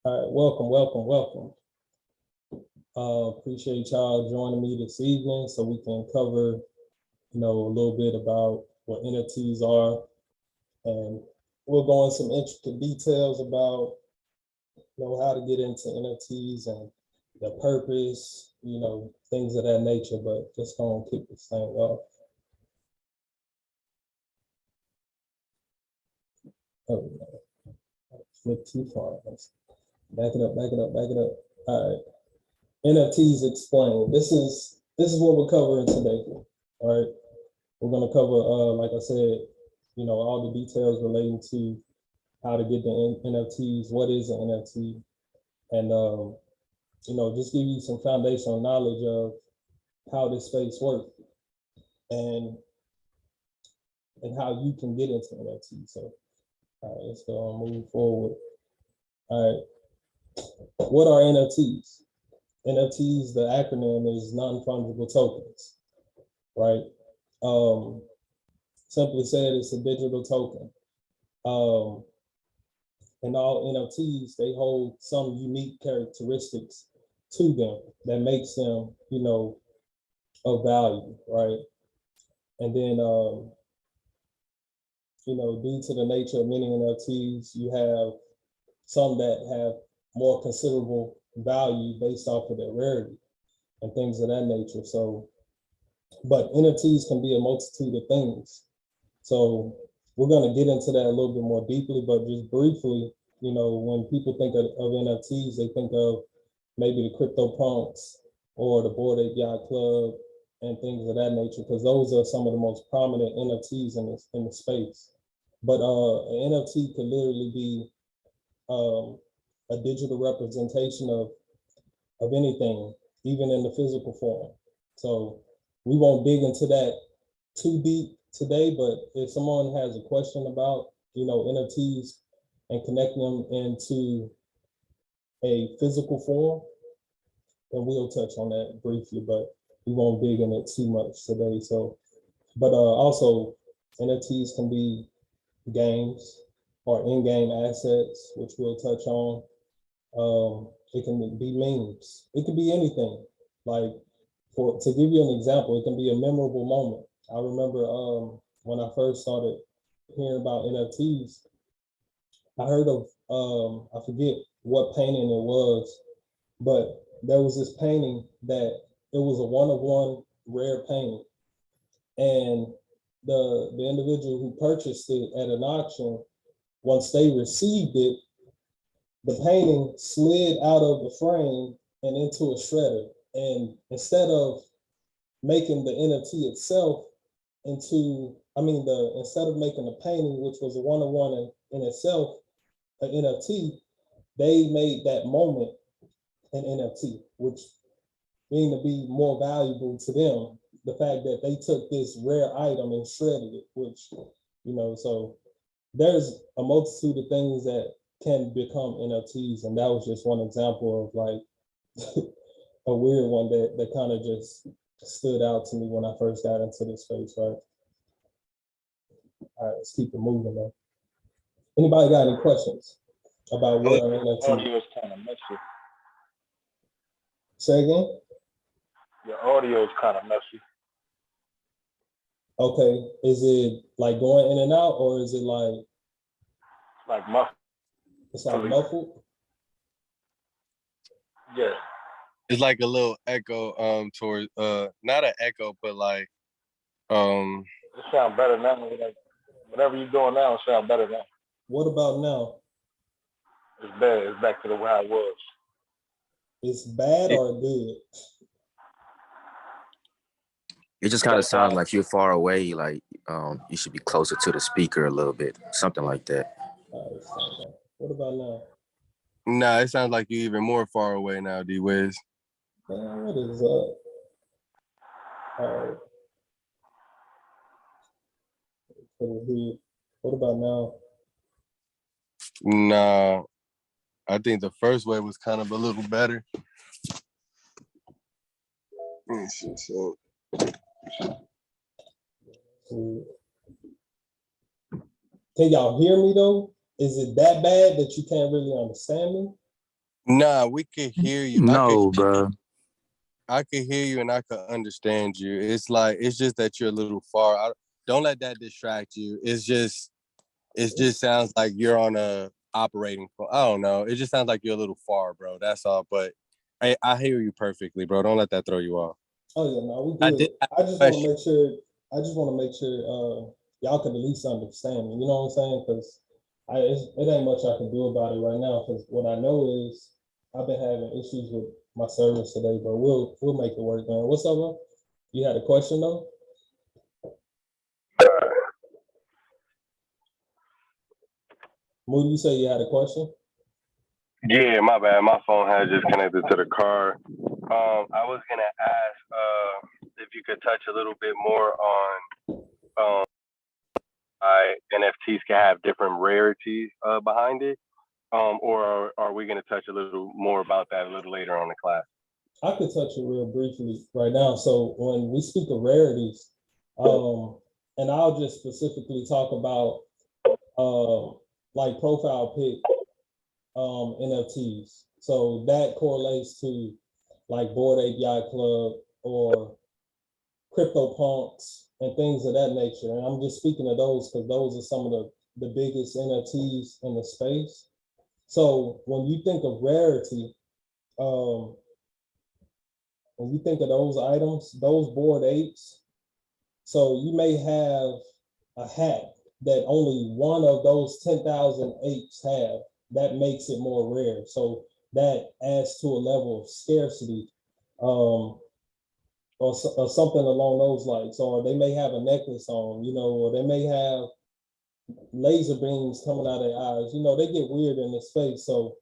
All right, welcome. Appreciate y'all joining me this evening so we can cover, a little bit about what NFTs are, and we'll go into some intricate details about, how to get into NFTs and the purpose, things of that nature. But just gonna kick this thing off. Oh, no. Flip too far. Back it up. All right. NFTs explained. This is what we're covering today. All right. We're gonna cover, like I said, all the details relating to how to get the NFTs, what is an NFT, and just give you some foundational knowledge of how this space works and how you can get into NFTs. So, all right, let's go and move forward. All right, what are NFTs? NFTs, the acronym is non-fungible tokens, right? Simply said, it's a digital token. And all NFTs, they hold some unique characteristics to them that makes them, of value, right? And then, due to the nature of many NFTs, you have some that have more considerable value based off of their rarity and things of that nature. So, but NFTs can be a multitude of things. So we're going to get into that a little bit more deeply, but just briefly, when people think of NFTs, they think of maybe the CryptoPunks or the Bored Ape Yacht Club and things of that nature, because those are some of the most prominent NFTs in the space. But an NFT could literally be a digital representation of anything, even in the physical form. So we won't dig into that too deep today, but if someone has a question about, NFTs and connecting them into a physical form, then we'll touch on that briefly, but we won't dig in it too much today. So, but also NFTs can be games or in-game assets, which we'll touch on. It can be memes. It could be anything. Like, to give you an example, it can be a memorable moment. I remember when I first started hearing about NFTs, I heard of, I forget what painting it was, but there was this painting that it was a one-of-one rare painting. And the individual who purchased it at an auction, once they received it, the painting slid out of the frame and into a shredder. And instead of making the NFT itself instead of making the painting, which was a one-on-one in itself, an NFT, they made that moment an NFT, which being to be more valuable to them, the fact that they took this rare item and shredded it, which, so there's a multitude of things that can become NFTs. And that was just one example of like a weird one that kind of just stood out to me when I first got into this space, right? All right, let's keep it moving though. Anybody got any questions about what are NFTs? Your audio is kind of messy. Say again? Your audio is kind of messy. Okay, is it like going in and out, or is it like muffled? It's like muffled? Yeah. It's like a little echo towards not an echo, but like It sounds better now. Whatever you're doing now, it sounds better now. What about now? It's bad. It's back to the way it was. It's bad or good? It just kind of sounds like you're far away, like you should be closer to the speaker a little bit, something like that. What about now? Nah, it sounds like you're even more far away now, D-Wiz. Man, what is up? What about now? Nah, I think the first way was kind of a little better. Let me see. So. Can y'all hear me though? Is it that bad that you can't really understand me? Nah, we could hear you. No, bro. I could hear you and I could understand you. It's like, it's just that you're a little far. Don't let that distract you. It just sounds like you're on a operating phone. I don't know. It just sounds like you're a little far, bro. That's all. But I hear you perfectly, bro. Don't let that throw you off. Oh yeah, no, we I good. did have I a just want to question. make sure. I just want to make sure y'all can at least understand me. You know what I'm saying? Because it ain't much I can do about it right now. Because what I know is I've been having issues with my service today, but we'll make it work, man. What's up, bro? You had a question though? Moody, you say you had a question? Yeah, my bad. My phone had just connected to the car. I was gonna ask if you could touch a little bit more on NFTs can have different rarities behind it, or are we gonna touch a little more about that a little later on in class? I could touch it real briefly right now. So when we speak of rarities, and I'll just specifically talk about like profile pic NFTs. So that correlates to like Bored Ape Yacht Club or CryptoPunks and things of that nature. And I'm just speaking of those because those are some of the biggest NFTs in the space. So when you think of rarity, when you think of those items, those Bored Apes, so you may have a hat that only one of those 10,000 apes have. That makes it more rare. So that adds to a level of scarcity, or something along those lines. Or they may have a necklace on, or they may have laser beams coming out of their eyes. They get weird in the space. So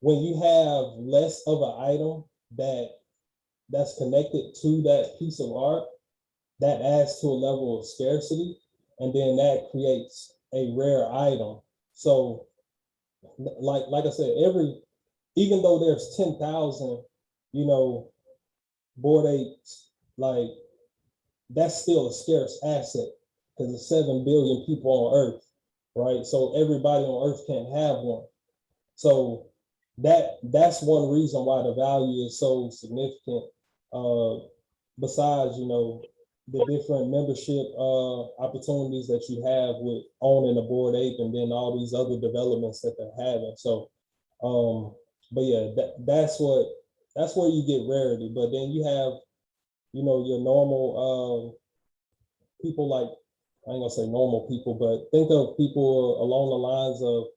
when you have less of an item that's connected to that piece of art, that adds to a level of scarcity, and then that creates a rare item. So, like I said, even though there's 10,000, Bored Apes, like that's still a scarce asset because there's 7 billion people on Earth, right? So everybody on Earth can't have one. So that's one reason why the value is so significant. Besides, the different membership opportunities that you have with owning a Bored Ape, and then all these other developments that they're having. So, but yeah, that's where you get rarity. But then you have, your normal people, like, I ain't gonna say normal people, but think of people along the lines of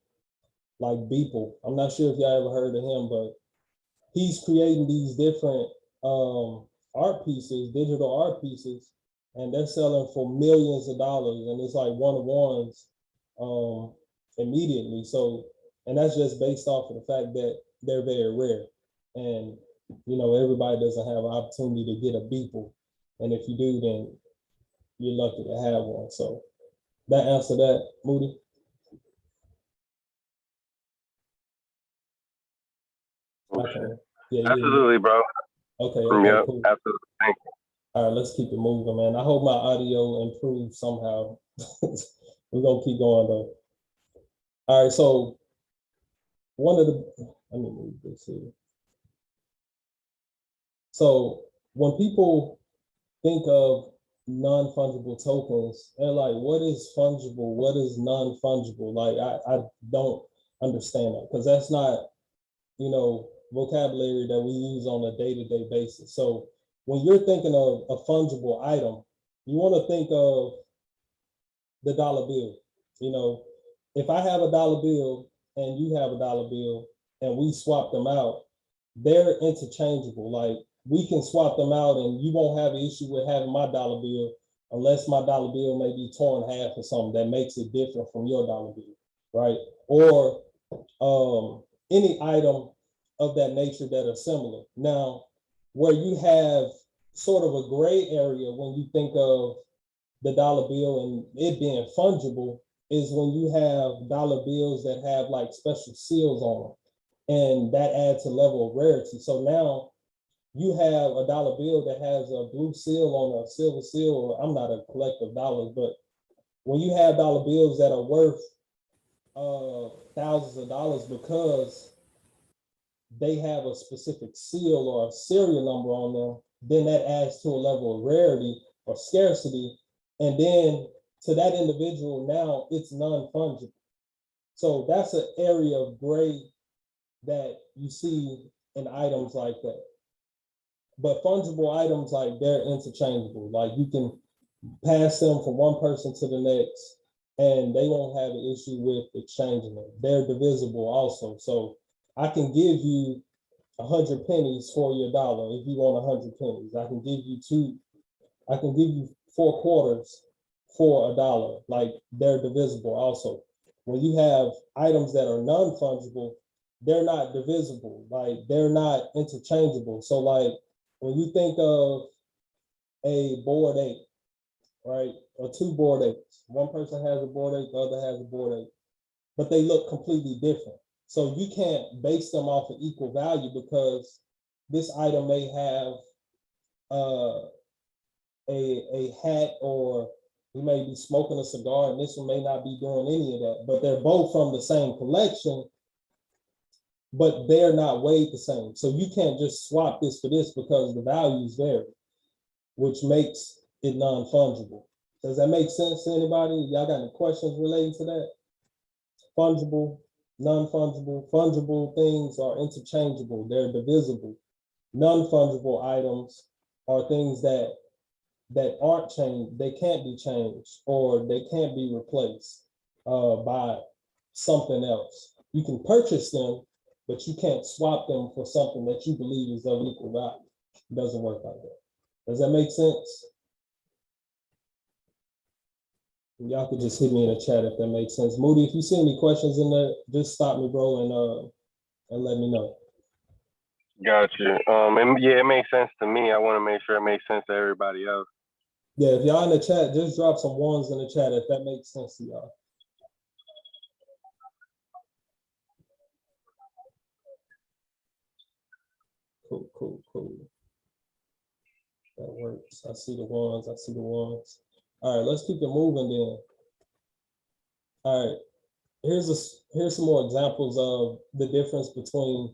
like Beeple. I'm not sure if y'all ever heard of him, but he's creating these different art pieces, digital art pieces, and they're selling for millions of dollars, and it's like one-of-ones immediately. So, and that's just based off of the fact that they're very rare, and everybody doesn't have an opportunity to get a Beeple, and if you do, then you're lucky to have one. So that answer that, Moody. Okay. Yeah. Absolutely, bro. Okay. Yep, Cool. absolutely. Thank you. All right, let's keep it moving, man. I hope my audio improves somehow. We're gonna keep going though. All right, so let me move this here. So when people think of non-fungible tokens, they're like, what is fungible? What is non-fungible? Like, I don't understand that because that's not, vocabulary that we use on a day-to-day basis. So when you're thinking of a fungible item, you want to think of the dollar bill. If I have a dollar bill and you have a dollar bill and we swap them out, they're interchangeable. Like, we can swap them out and you won't have an issue with having my dollar bill unless my dollar bill may be torn in half or something that makes it different from your dollar bill, right? Or any item of that nature that are similar. Now, where you have sort of a gray area when you think of the dollar bill and it being fungible is when you have dollar bills that have like special seals on them, and that adds a level of rarity. So now you have a dollar bill that has a blue seal on a silver seal, or I'm not a collector of dollars, but when you have dollar bills that are worth thousands of dollars because they have a specific seal or a serial number on them, then that adds to a level of rarity or scarcity. And then to that individual, now it's non-fungible. So that's an area of gray that you see in items like that. But fungible items, like they're interchangeable. Like you can pass them from one person to the next and they won't have an issue with exchanging them. They're divisible also. So I can give you 100 pennies for your dollar if you want 100 pennies. I can give you 4 quarters for $1. Like they're divisible also. When you have items that are non-fungible, they're not divisible, like they're not interchangeable. So like when you think of a bored ape, right, or 2 bored apes, one person has a bored ape, the other has a bored ape, but they look completely different. So you can't base them off of equal value because this item may have a hat, or he may be smoking a cigar, and this one may not be doing any of that, but they're both from the same collection, but they're not weighed the same. So you can't just swap this for this because the values vary, which makes it non-fungible. Does that make sense to anybody? Y'all got any questions related to that? Fungible, non-fungible. Fungible things are interchangeable. They're divisible. Non-fungible items are things that aren't changed. They can't be changed, or they can't be replaced by something else. You can purchase them, but you can't swap them for something that you believe is of equal value. It doesn't work like that. Does that make sense? Y'all could just hit me in the chat if that makes sense. Moody, if you see any questions in there, just stop me, bro, and let me know. Got you. And yeah, it makes sense to me. I want to make sure it makes sense to everybody else. Yeah, if y'all in the chat, just drop some ones in the chat if that makes sense to y'all. Cool. That works. I see the ones. All right, let's keep it moving then. All right, here's some more examples of the difference between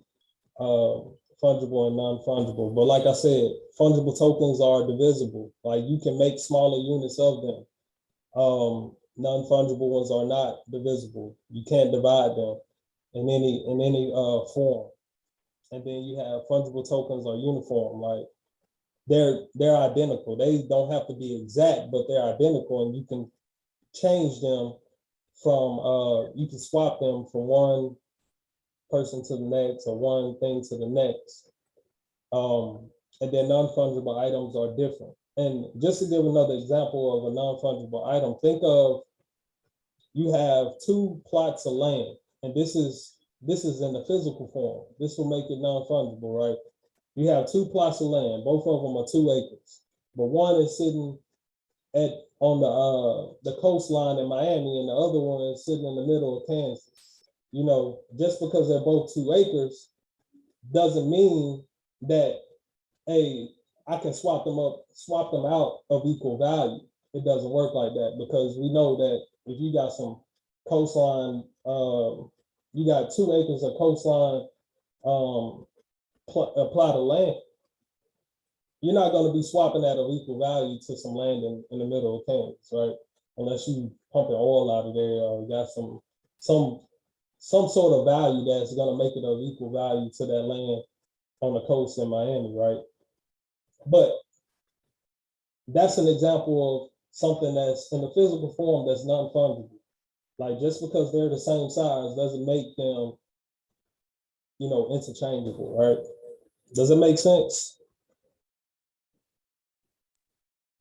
fungible and non-fungible. But like I said, fungible tokens are divisible. Like you can make smaller units of them. Non-fungible ones are not divisible. You can't divide them in any form. And then you have fungible tokens are uniform. Like they're identical. They don't have to be exact, but they're identical, and you can change them from you can swap them from one person to the next or one thing to the next. And then non-fungible items are different. And just to give another example of a non-fungible item, think of you have 2 plots of land, and this is in the physical form. This will make it non-fungible, right? You have 2 plots of land, both of them are 2 acres, but one is sitting on the coastline in Miami, and the other one is sitting in the middle of Kansas. You know, just because they're both 2 acres doesn't mean that, hey, I can swap them out of equal value. It doesn't work like that, because we know that if you got some coastline, you got 2 acres of coastline plot of land, you're not going to be swapping that of equal value to some land in the middle of Kansas, right? Unless you pumping oil out of there, or got some sort of value that's going to make it of equal value to that land on the coast in Miami, right? But that's an example of something that's in the physical form that's non-fungible. Like just because they're the same size doesn't make them, you know, interchangeable, right? Does it make sense?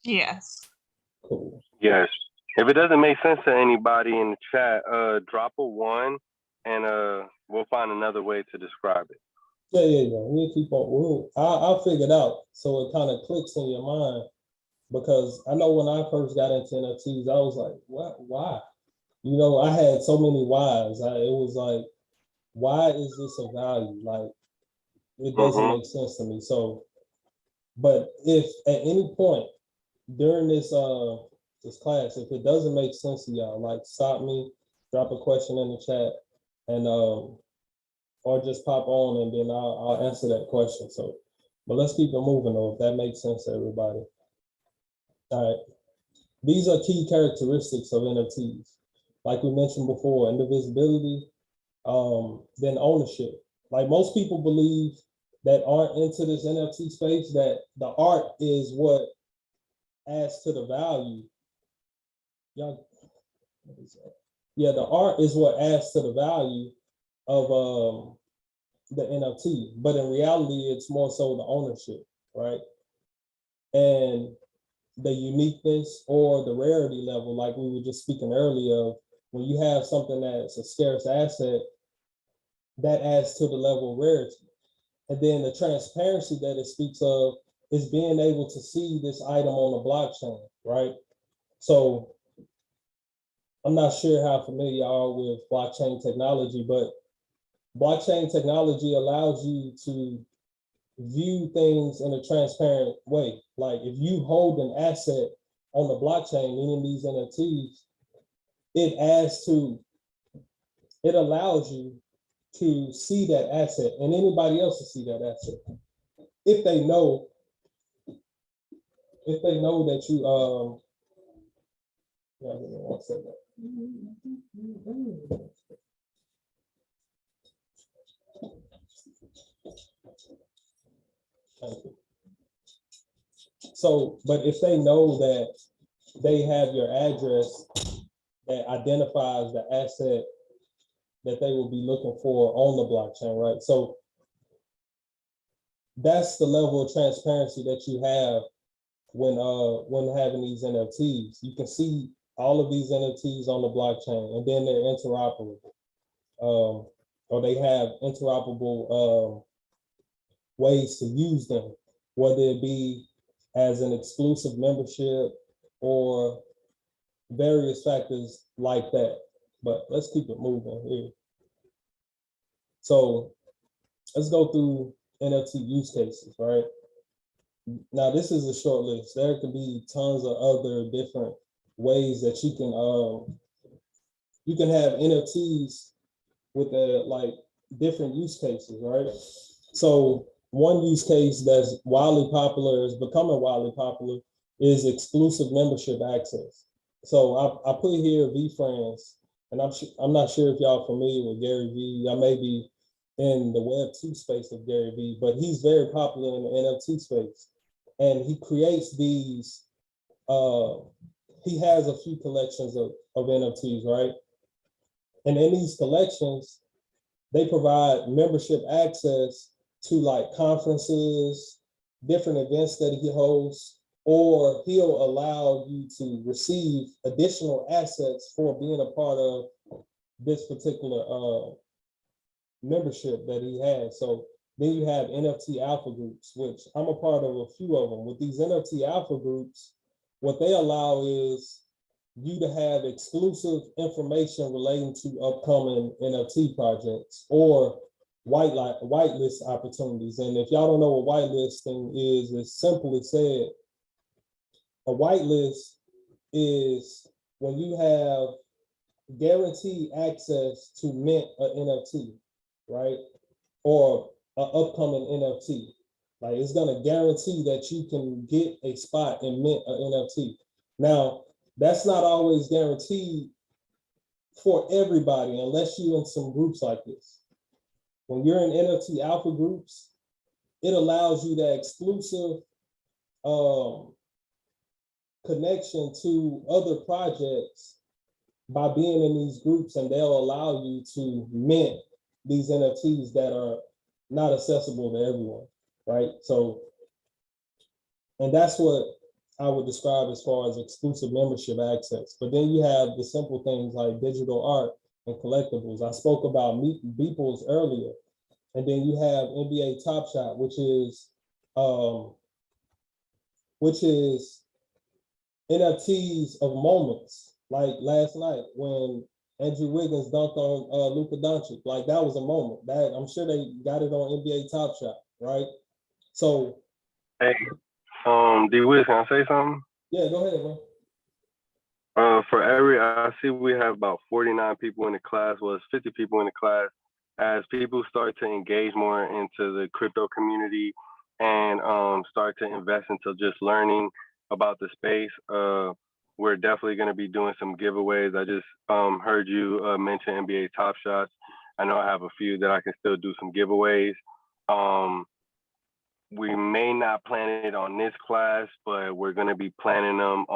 Yes. Cool. Yes. If it doesn't make sense to anybody in the chat, drop a 1, and we'll find another way to describe it. Yeah. We'll keep on. I'll figure it out so it kind of clicks in your mind, because I know when I first got into NFTs, I was like, what? Why? You know, I had so many whys. It was like, why is this a value? Like, it doesn't make sense to me. So, but if at any point during this class, if it doesn't make sense to y'all, like stop me, drop a question in the chat, and or just pop on and then I'll answer that question. So, but let's keep it moving though, if that makes sense to everybody. All right. These are key characteristics of NFTs. Like we mentioned before, indivisibility, then ownership. Like most people believe that aren't into this NFT space that the art is what adds to the value. Y'all, what is that? Yeah, the art is what adds to the value of the NFT, but in reality, it's more so the ownership, right? And the uniqueness or the rarity level, like we were just speaking earlier of, when you have something that's a scarce asset, that adds to the level of rarity. And then the transparency that it speaks of is being able to see this item on the blockchain, right? So I'm not sure how familiar you are with blockchain technology, but blockchain technology allows you to view things in a transparent way. Like if you hold an asset on the blockchain, meaning these NFTs, it allows you to see that asset and anybody else to see that asset. If they know that you, give me one second. Thank you. So, but if they know that they have your address that identifies the asset that they will be looking for on the blockchain, right? So that's the level of transparency that you have when having these NFTs. You can see all of these NFTs on the blockchain, and then they're interoperable, or they have interoperable ways to use them, whether it be as an exclusive membership or various factors like that. But let's keep it moving here. So let's go through NFT use cases, right? Now this is a short list. There could be tons of other different ways that you can have NFTs with like different use cases, right? So one use case that's wildly popular, is becoming wildly popular, is exclusive membership access. So I put here VFriends, and I'm not sure if y'all familiar with Gary Vee. I may be in the Web2 space of Gary Vee, but he's very popular in the NFT space. And he creates these, he has a few collections of NFTs, right? And in these collections, they provide membership access to like conferences, different events that he hosts, or he'll allow you to receive additional assets for being a part of this particular membership that he has. So then you have NFT alpha groups, which I'm a part of a few of them. With these NFT alpha groups, what they allow is you to have exclusive information relating to upcoming NFT projects or whitelist opportunities. And if y'all don't know what whitelisting is, it's simply said, a whitelist is when you have guaranteed access to mint an NFT, right? Or an upcoming NFT. Like it's gonna guarantee that you can get a spot and mint an NFT. Now, that's not always guaranteed for everybody unless you're in some groups like this. When you're in NFT alpha groups, it allows you that exclusive connection to other projects by being in these groups, and they'll allow you to mint these NFTs that are not accessible to everyone, right? So, and that's what I would describe as far as exclusive membership access. But then you have the simple things like digital art and collectibles. I spoke about Beeples earlier. And then you have NBA Top Shot, which is NFTs of moments. Like last night when Andrew Wiggins dunked on Luka Doncic, like that was a moment. That I'm sure they got it on NBA Top Shot, right? So, hey, D-Wiz, can I say something? Yeah, go ahead, man. I see we have about 49 people in the class. Well, it's 50 people in the class. as people start to engage more into the crypto community and start to invest into just learning about the space, we're definitely going to be doing some giveaways. I just heard you mention NBA Top Shots. I know I have a few that I can still do some giveaways. We may not plan it on this class, but we're going to be planning them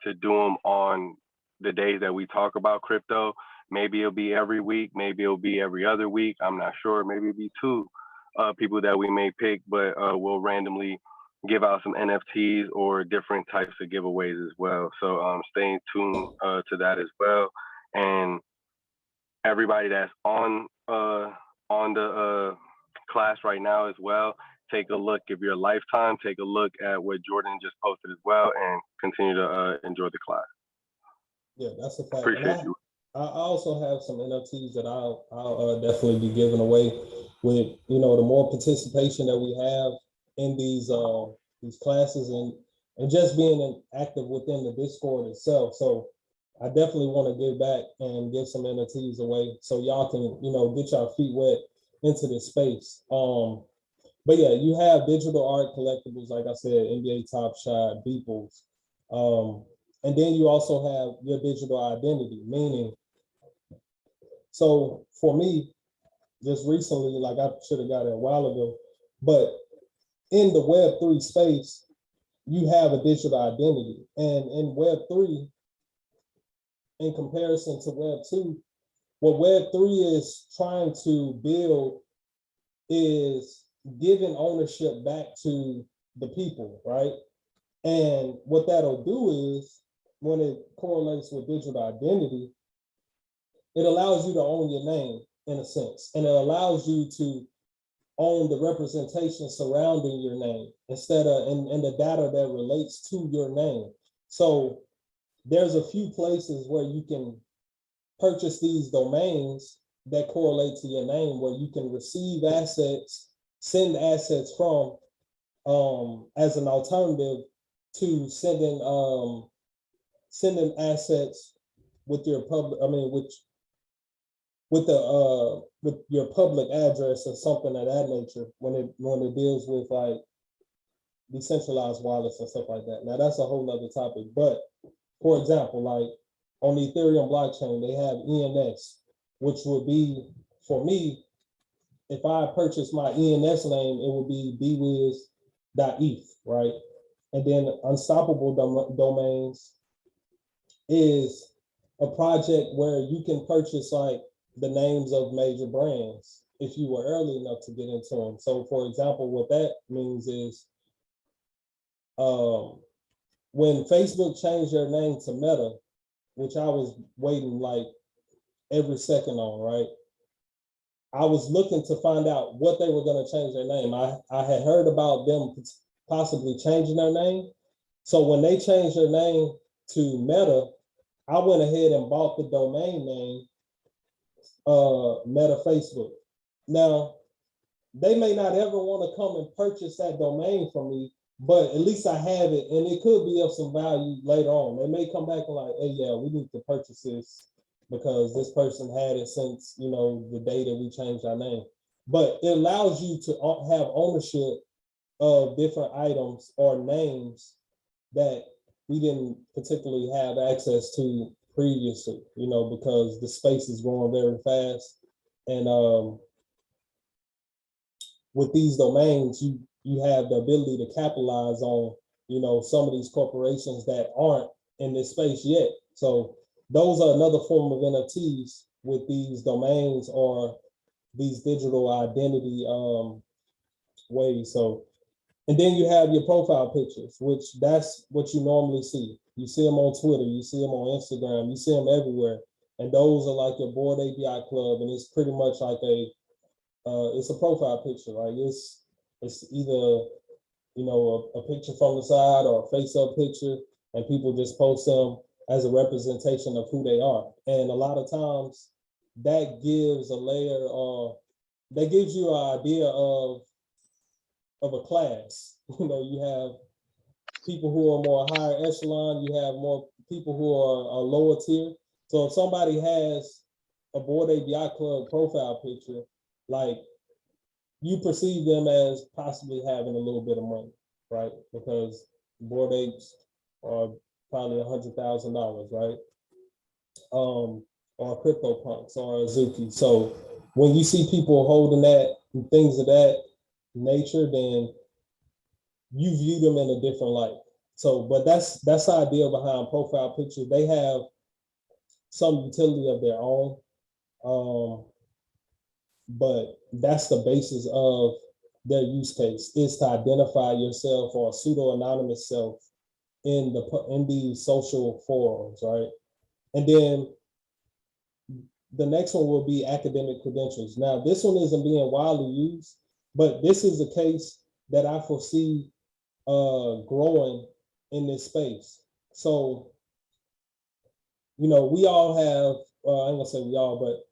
to do them on the days that we talk about crypto. Maybe it'll be every week, maybe it'll be every other week. I'm not sure. Maybe it'll be two people that we may pick, but we'll randomly give out some NFTs or different types of giveaways as well. So stay tuned to that as well. And everybody that's on the class right now as well, take a look. If you're a lifetime, take a look at what Jordan just posted as well, and continue to enjoy the class. Yeah, that's a fact. Appreciate you. I also have some NFTs that I'll definitely be giving away with, you know, the more participation that we have in these classes and just being active within the Discord itself. So I definitely want to give back and give some NFTs away so y'all can, you know, get your feet wet into this space. But yeah, you have digital art collectibles, like I said, NBA Top Shot, Beeples. And then you also have your digital identity, meaning, so for me, just recently, like I should have got it a while ago, but in the Web3 space, you have a digital identity. And in Web3, in comparison to Web2, what Web3 is trying to build is giving ownership back to the people, right? And what that'll do is, when it correlates with digital identity, it allows you to own your name in a sense, and it allows you to own the representation surrounding your name instead of and the data that relates to your name. So there's a few places where you can purchase these domains that correlate to your name, where you can receive assets, send assets from, as an alternative to sending assets with your public, with your public address or something of that nature when it deals with like decentralized wallets and stuff like that. Now that's a whole nother topic. But for example, like on the Ethereum blockchain, they have ENS, which would be, for me, if I purchase my ENS name, it would be D-Wiz.eth, right? And then Unstoppable Domains is a project where you can purchase like the names of major brands if you were early enough to get into them. So for example, what that means is when Facebook changed their name to Meta, which I was waiting like every second on, right? I was looking to find out what they were going to change their name. I had heard about them possibly changing their name. So when they changed their name to Meta, I went ahead and bought the domain name Meta Facebook. Now, they may not ever want to come and purchase that domain from me, but at least I have it, and it could be of some value later on. They may come back and like, hey, yeah, we need to purchase this because this person had it since, you know, the day that we changed our name. But it allows you to have ownership of different items or names that we didn't particularly have access to previously, you know, because the space is growing very fast. And with these domains, you have the ability to capitalize on, you know, some of these corporations that aren't in this space yet. So those are another form of NFTs with these domains or these digital identity ways. So, and then you have your profile pictures, which that's what you normally see. You see them on Twitter, you see them on Instagram, you see them everywhere. And those are like your Bored API Club, and it's pretty much like it's a profile picture. Like it's either, you know, a picture from the side or a face-up picture, and people just post them as a representation of who they are. And a lot of times that gives a layer of, that gives you an idea of a class. You know, you have people who are more higher echelon, you have more people who are lower tier. So if somebody has a Bored Ape Yacht Club profile picture, like you perceive them as possibly having a little bit of money, right? Because Bored Apes are probably $100,000, right? Or CryptoPunks or Azuki. So when you see people holding that and things of that nature, then you view them in a different light. So, but that's the idea behind profile pictures. They have some utility of their own, but that's the basis of their use case, is to identify yourself or a pseudo-anonymous self in these social forums, right? And then the next one will be academic credentials. Now, this one isn't being widely used, but this is a case that I foresee growing in this space. So, you know, we all have, I ain't gonna say we all, but,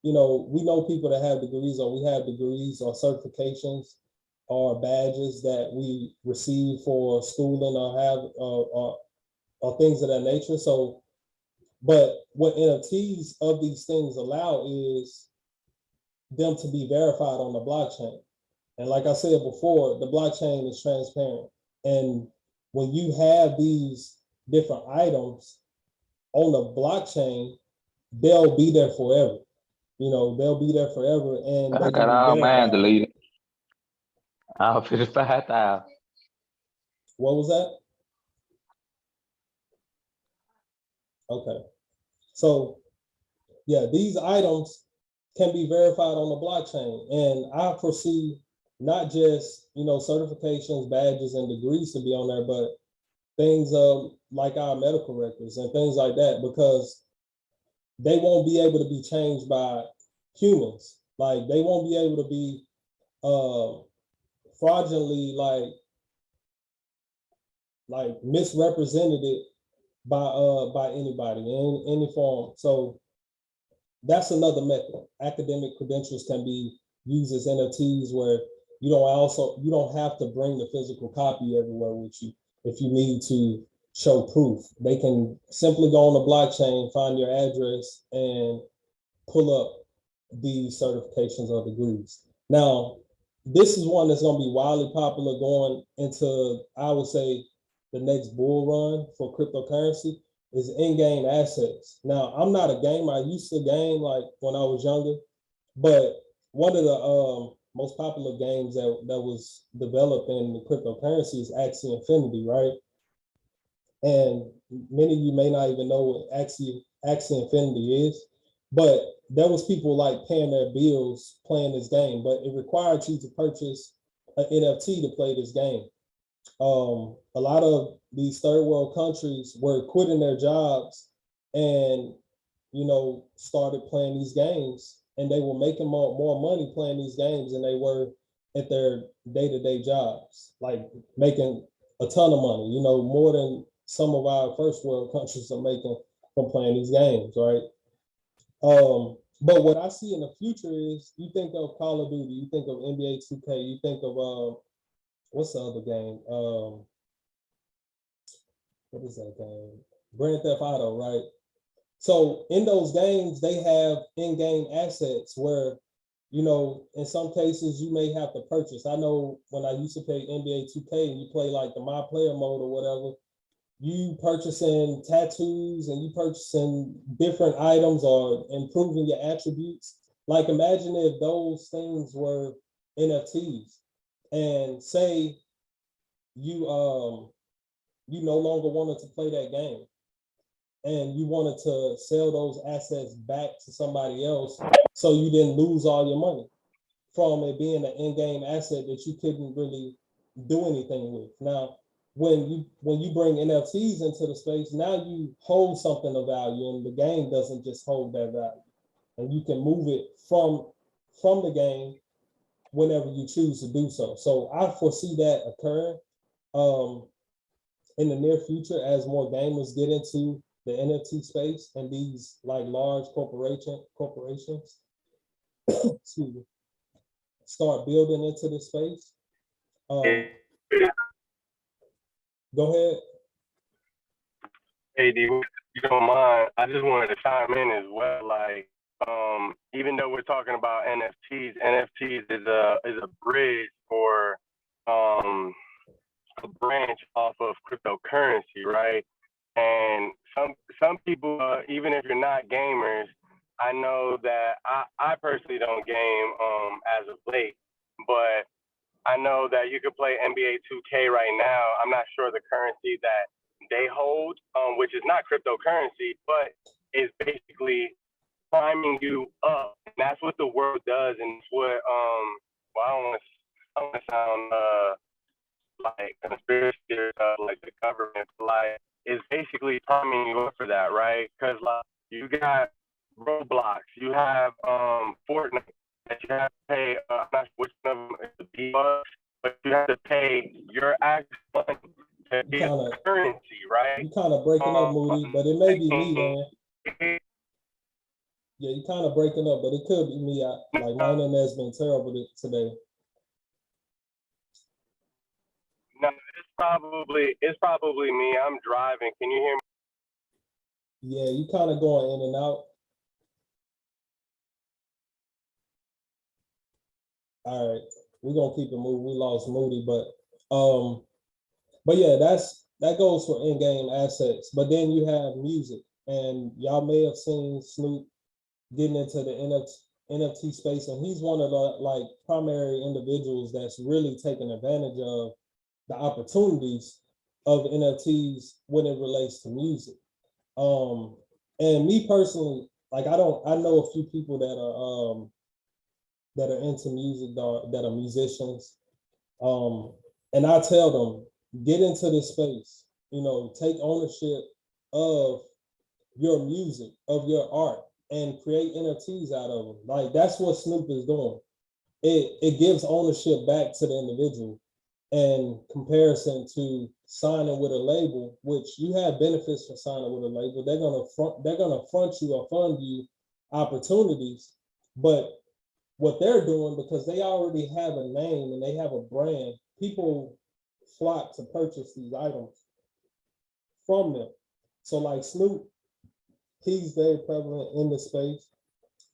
you know, we know people that have degrees, or we have degrees or certifications or badges that we receive for schooling or have, or things of that nature. So, but what NFTs of these things allow is them to be verified on the blockchain. And like I said before, the blockchain is transparent. And when you have these different items on the blockchain, they'll be there forever. You know, they'll be there forever, and I got all mine deleted. All 55,000. What was that? Okay. So yeah, these items can be verified on the blockchain. And I foresee not just, you know, certifications, badges, and degrees to be on there, but things like our medical records and things like that, because they won't be able to be changed by humans. Like they won't be able to be fraudulently like misrepresented by anybody in any form. So that's another method. Academic credentials can be used as NFTs, where you don't have to bring the physical copy everywhere with you if you need to show proof. They can simply go on the blockchain, find your address, and pull up these certifications or degrees. Now, this is one that's going to be wildly popular going into, I would say, the next bull run for cryptocurrency, is in-game assets. Now, I'm not a gamer. I used to game like when I was younger, but one of the most popular games that was developed in the cryptocurrency is Axie Infinity, right? And many of you may not even know what Axie Infinity is, but there was people like paying their bills playing this game, but it required you to purchase an NFT to play this game. A lot of these third world countries were quitting their jobs and, you know, started playing these games, and they were making more money playing these games than they were at their day-to-day jobs, like making a ton of money, you know, more than some of our first world countries are making from playing these games, right? But what I see in the future is, you think of Call of Duty, you think of NBA 2K, you think of what's the other game? What is that game? Grand Theft Auto, right? So in those games, they have in-game assets where, you know, in some cases you may have to purchase. I know when I used to play NBA 2K and you play like the My Player mode or whatever, you purchasing tattoos and you purchasing different items or improving your attributes. Like imagine if those things were NFTs, and say you no longer wanted to play that game and you wanted to sell those assets back to somebody else so you didn't lose all your money from it being an in-game asset that you couldn't really do anything with. Now, when you bring NFTs into the space, now you hold something of value, and the game doesn't just hold that value, and you can move it from the game whenever you choose to do so. So I foresee that occurring in the near future as more gamers get into the NFT space and these like large corporations to start building into the space. Go ahead. Hey, D, if you don't mind, I just wanted to chime in as well. Like, even though we're talking about NFTs is a bridge for a branch off of cryptocurrency, right? And some people, even if you're not gamers, I know that I personally don't game as of late, but I know that you could play NBA 2K right now. I'm not sure the currency that they hold, which is not cryptocurrency, but is basically climbing you up. And that's what the world does, and it's what well, I don't want to sound like conspiracy or like the government, like is basically priming you up for that, right? Because like you got Roblox, you have Fortnite that you have to pay. I'm not sure which one of them is the D-Wiz, but you have to pay your actual money to get currency, right? You kind of breaking up, Moody, but it may be me, man. Yeah, you kind of breaking up, but it could be me. Like my internet's been terrible today. No, it's probably me. I'm driving. Can you hear me? Yeah, you kind of going in and out. All right, we're gonna keep it moving. We lost Moody, but yeah, that goes for in-game assets. But then you have music, and y'all may have seen Snoop getting into the NFT space, and he's one of the like primary individuals that's really taking advantage of the opportunities of NFTs when it relates to music. And me personally, like I know a few people that are into music, that are musicians. And I tell them, get into this space, take ownership of your music, of your art, and create NFTs out of them. Like that's what Snoop is doing. It gives ownership back to the individual in comparison to signing with a label, which you have benefits for signing with a label. They're gonna front you or fund you opportunities, but what they're doing, because they already have a name and they have a brand, people flock to purchase these items from them. So like Snoop, he's very prevalent in the space.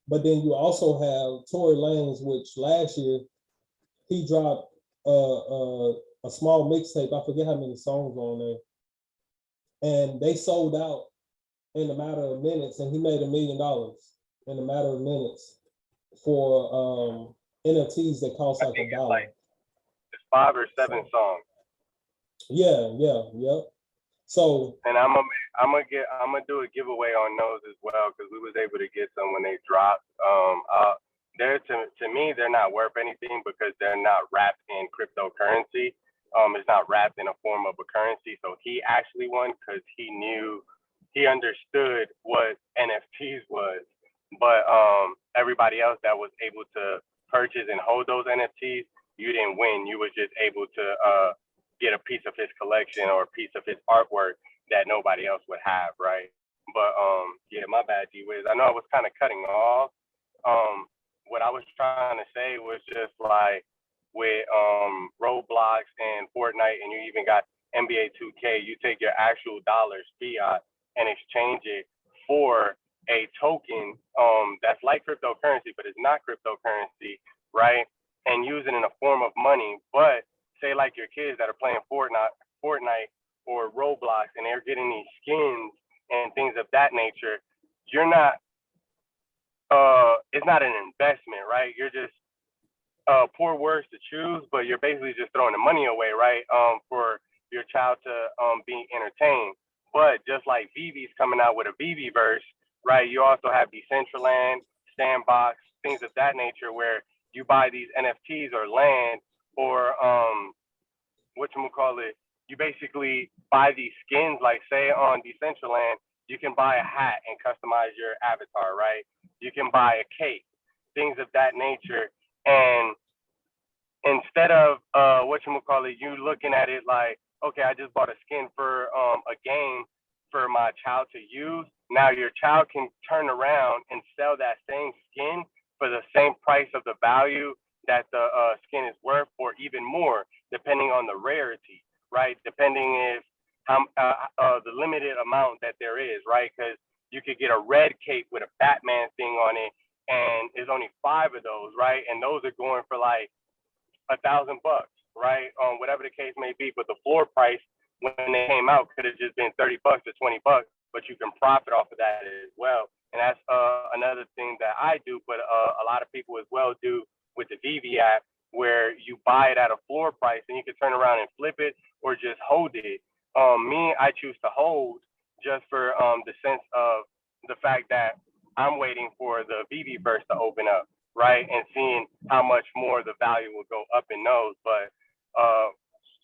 But then you also have Tory Lanez, which last year he dropped a small mixtape. I forget how many songs on there, and they sold out in a matter of minutes, and he made $1 million in a matter of minutes for NFTs that cost like $1. Like 5 or 7 songs. Yeah. So and I'm gonna do a giveaway on those as well, because we was able to get some when they dropped. They're to me they're not worth anything because they're not wrapped in cryptocurrency. It's not wrapped in a form of a currency. So he actually won because he understood what NFTs was. But everybody else that was able to purchase and hold those NFTs, you didn't win. You was just able to get a piece of his collection or a piece of his artwork that nobody else would have, right? But yeah, my bad, D-Wiz. I know I was kind of cutting off. What I was trying to say was just like with Roblox and Fortnite, and you even got NBA 2K, you take your actual dollars fiat and exchange it for a token that's like cryptocurrency, but it's not cryptocurrency, right? And use it in a form of money. But say like your kids that are playing Fortnite or Roblox, and they're getting these skins and things of that nature, you're not, it's not an investment, right? You're just, poor words to choose, but you're basically just throwing the money away, right? For your child to be entertained. But just like Vivi's coming out with a Vivi verse, right? You also have Decentraland, Sandbox, things of that nature, where you buy these NFTs or land, or whatchamacallit, you basically buy these skins. Like say on Decentraland, you can buy a hat and customize your avatar, right? You can buy a cape, things of that nature. And instead of you looking at it like, okay, I just bought a skin for a game for my child to use. Now your child can turn around and sell that same skin for the same price of the value that the skin is worth, or even more, depending on the rarity, right? Depending if the limited amount that there is, right? Because you could get a red cape with a Batman thing on it, and there's only 5 of those, right? And those are going for like $1,000, right? Whatever the case may be. But the floor price when they came out could have just been $30 to $20, but you can profit off of that as well. And that's another thing that I do, but a lot of people as well do with the VV app, where you buy it at a floor price and you can turn around and flip it or just hold it. I choose to hold just for the sense of the fact that I'm waiting for the VV verse to open up, right? And seeing how much more the value will go up in those. But I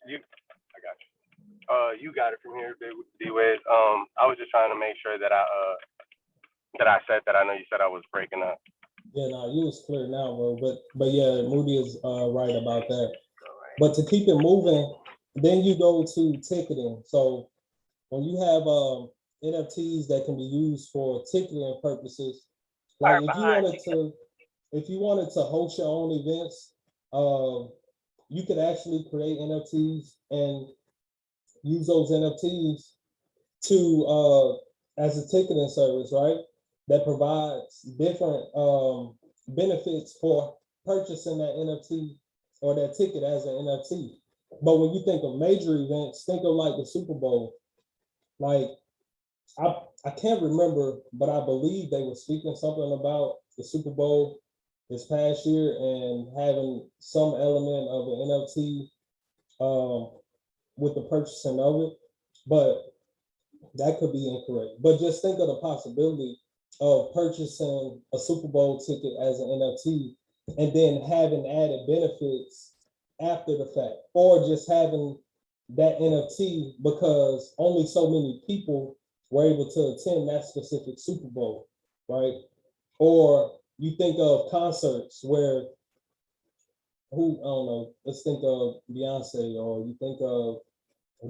got you. You got it from here, D-Wiz. I was just trying to make sure that I said that. I know you said I was breaking up. Yeah, no, you was clear now, bro. But yeah, Moody is right about that. But to keep it moving, then you go to ticketing. So when you have NFTs that can be used for ticketing purposes, like if you wanted to host your own events, you could actually create NFTs and use those NFTs to as a ticketing service, right? That provides different benefits for purchasing that NFT or that ticket as an NFT. But when you think of major events, think of like the Super Bowl. Like I can't remember, but I believe they were speaking something about the Super Bowl this past year and having some element of an NFT with the purchasing of it, but that could be incorrect. But just think of the possibility of purchasing a Super Bowl ticket as an NFT and then having added benefits after the fact, or just having that NFT because only so many people were able to attend that specific Super Bowl, right? Or you think of concerts where I don't know, let's think of Beyonce, or you think of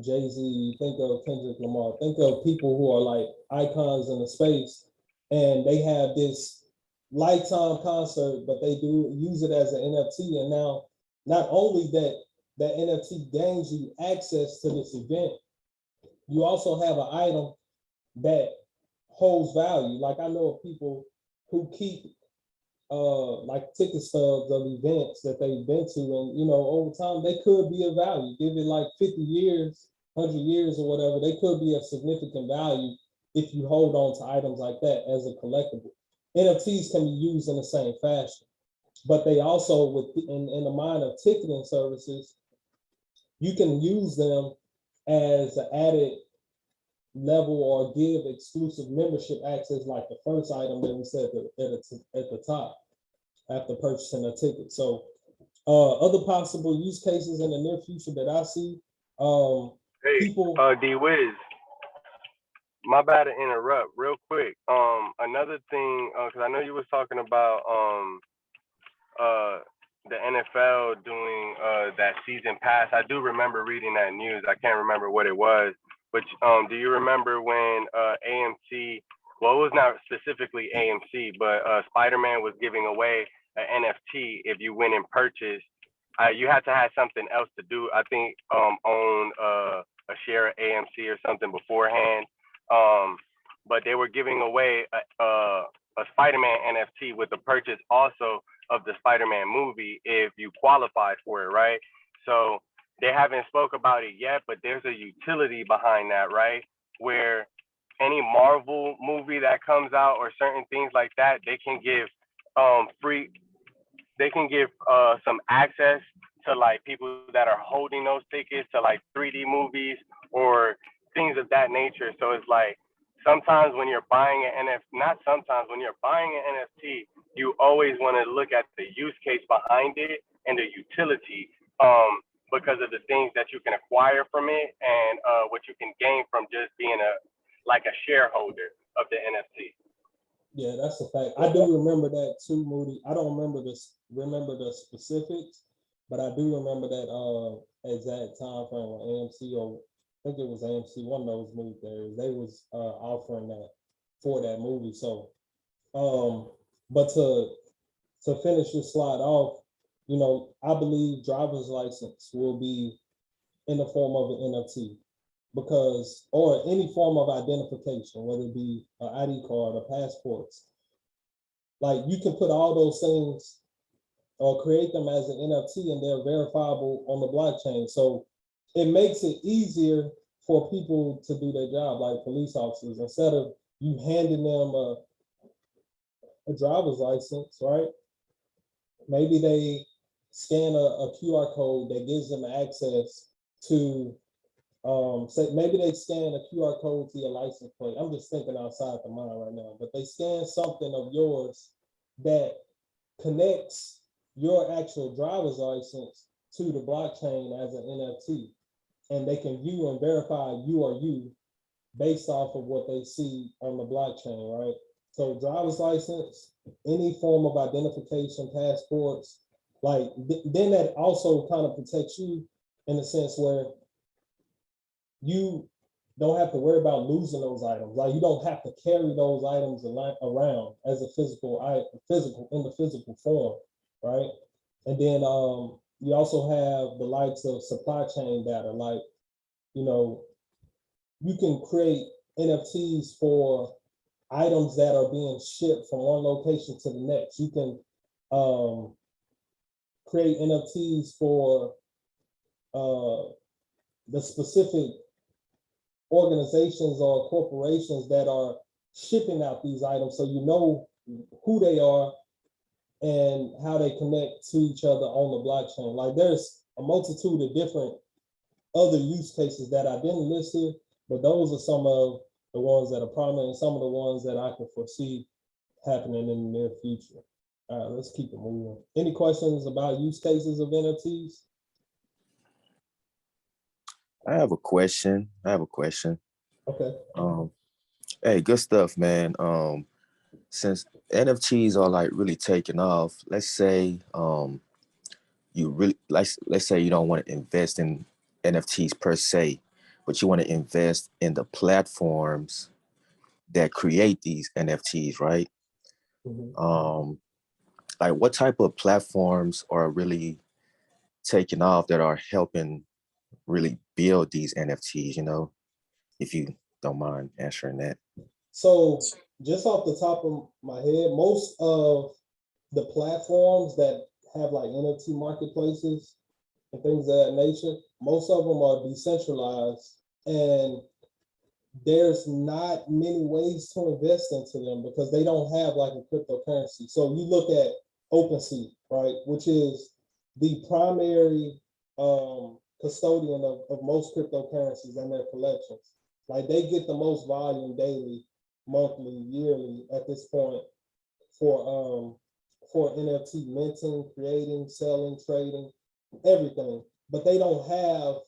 Jay-Z, you think of Kendrick Lamar, think of people who are like icons in the space, and they have this lifetime concert, but they do use it as an NFT. And now, not only that NFT gains you access to this event, you also have an item that holds value. Like I know of people who keep like ticket stubs of events that they've been to, and over time they could be of value. Give it like 50 years, 100 years or whatever, they could be of significant value if you hold on to items like that as a collectible. NFTs can be used in the same fashion, but they also, in the mind of ticketing services, you can use them as an added level or give exclusive membership access, like the first item that we said at the top after purchasing a ticket. So other possible use cases in the near future that I see, people. D-Wiz, my bad to interrupt real quick. Another thing, because I know you was talking about the NFL doing that season pass. I do remember reading that news. I can't remember what it was, but do you remember when AMC, well, it was not specifically AMC, but Spider-Man was giving away an NFT if you went and purchased. You had to have something else to do. I think own a share of AMC or something beforehand. But they were giving away a Spider-Man NFT with the purchase also of the Spider-Man movie if you qualified for it, right? So they haven't spoke about it yet, but there's a utility behind that, right? Where any Marvel movie that comes out or certain things like that, they can give some access to like people that are holding those tickets to like 3D movies or things of that nature. So it's like sometimes when you're buying an NFT, when you're buying an NFT, you always want to look at the use case behind it and the utility, because of the things that you can acquire from it and what you can gain from just being a shareholder of the NFT. Yeah, that's a fact. I do remember that too, Moody. I don't remember the specifics, but I do remember that exact time frame when AMC, or I think it was AMC, one of those movie theaters, they was offering that for that movie. So but to finish this slide off, I believe driver's license will be in the form of an NFT, because, or any form of identification, whether it be an ID card or passports. like you can put all those things or create them as an NFT and they're verifiable on the blockchain. So it makes it easier for people to do their job, like police officers. Instead of you handing them a driver's license, right? Maybe they scan a QR code that gives them access to, say maybe they scan a QR code to your license plate. I'm just thinking outside the mind right now, but they scan something of yours that connects your actual driver's license to the blockchain as an NFT. And they can view and verify you are you based off of what they see on the blockchain, right? So driver's license, any form of identification, passports, like then that also kind of protects you in a sense where you don't have to worry about losing those items. Like you don't have to carry those items around as a physical in the physical form, right? And then you also have the likes of supply chain data, like, you know, you can create NFTs for items that are being shipped from one location to the next. You can create NFTs for the specific organizations or corporations that are shipping out these items, so you know who they are and how they connect to each other on the blockchain. Like there's a multitude of different other use cases that I didn't list here, but those are some of the ones that are prominent and some of the ones that I can foresee happening in the near future. All right, let's keep it moving. Any questions about use cases of NFTs? I have a question. Okay. Hey, good stuff, man. Since NFTs are like really taking off, let's say you really let's say you don't want to invest in NFTs per se, but you want to invest in the platforms that create these NFTs, right? Mm-hmm. Like what type of platforms are really taking off that are helping really build these NFTs, you know, if you don't mind answering that. So just off the top of my head, most of the platforms that have like NFT marketplaces and things of that nature, most of them are decentralized and there's not many ways to invest into them because they don't have like a cryptocurrency. So you look at OpenSea, right, which is the primary custodian of most cryptocurrencies and their collections. Like they get the most volume daily, monthly, yearly at this point for NFT minting, creating, selling, trading, everything. But they don't have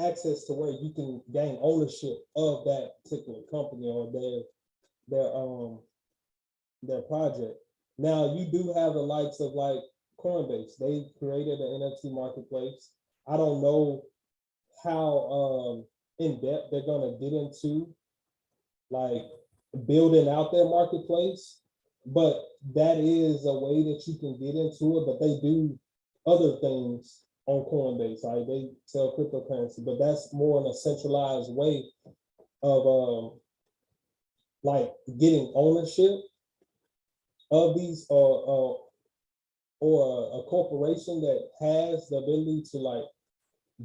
access to where you can gain ownership of that particular company or their project. Now you do have the likes of like Coinbase. They created an NFT marketplace. I don't know how in depth they're gonna get into like building out their marketplace, but that is a way that you can get into it. But they do other things on Coinbase, like they sell cryptocurrency, but that's more in a centralized way of like getting ownership of these or a corporation that has the ability to like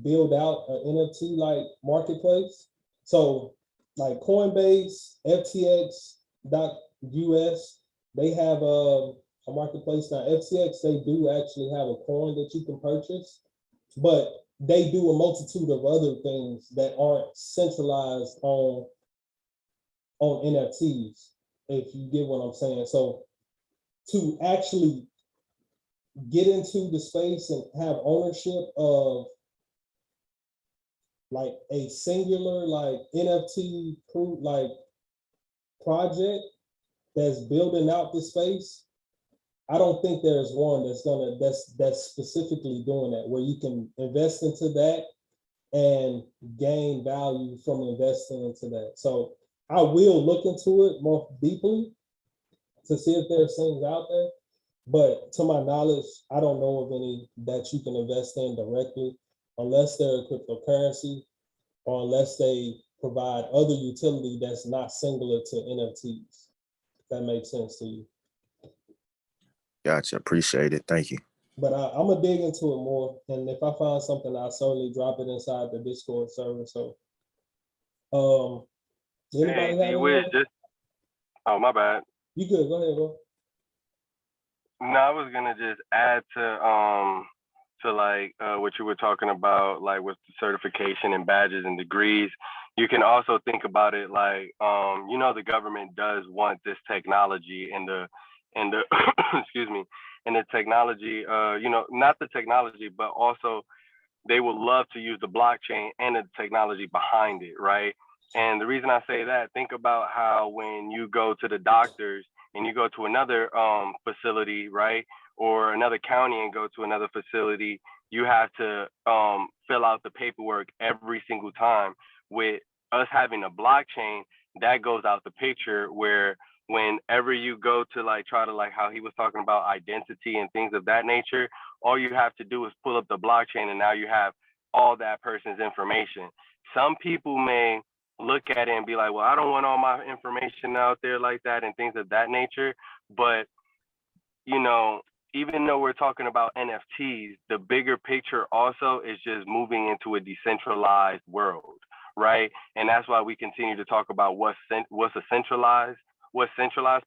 build out an NFT like marketplace. So like Coinbase, FTX.US, they have a marketplace. Now FTX, they do actually have a coin that you can purchase, but they do a multitude of other things that aren't centralized on NFTs, if you get what I'm saying. So to actually get into the space and have ownership of like a singular like NFT proof like project that's building out the space, I don't think there's one that's specifically doing that, where you can invest into that and gain value from investing into that. So I will look into it more deeply to see if there's things out there. But to my knowledge, I don't know of any that you can invest in directly unless they're a cryptocurrency or unless they provide other utility that's not singular to NFTs. that makes sense to you. Gotcha. Appreciate it. Thank you. But I'm gonna dig into it more, and if I find something, I'll certainly drop it inside the Discord server. So, anybody Hey, have D-Wiz, any? just, oh, my bad. You good? Go ahead, bro. No, I was gonna just add to like what you were talking about, like with the certification and badges and degrees. You can also think about it like, you know, the government does want this technology and the excuse me, and the technology, you know, not the technology, but also they would love to use the blockchain and the technology behind it, right? And the reason I say that, think about how when you go to the doctors and you go to another facility, right, or another county and go to another facility, you have to fill out the paperwork every single time. With us having a blockchain, that goes out the picture, where whenever you go to like try to, like how he was talking about identity and things of that nature, all you have to do is pull up the blockchain and now you have all that person's information. Some people may look at it and be like, well, I don't want all my information out there like that and things of that nature. But, you know, even though we're talking about NFTs, the bigger picture also is just moving into a decentralized world, right? And that's why we continue to talk about what's centralized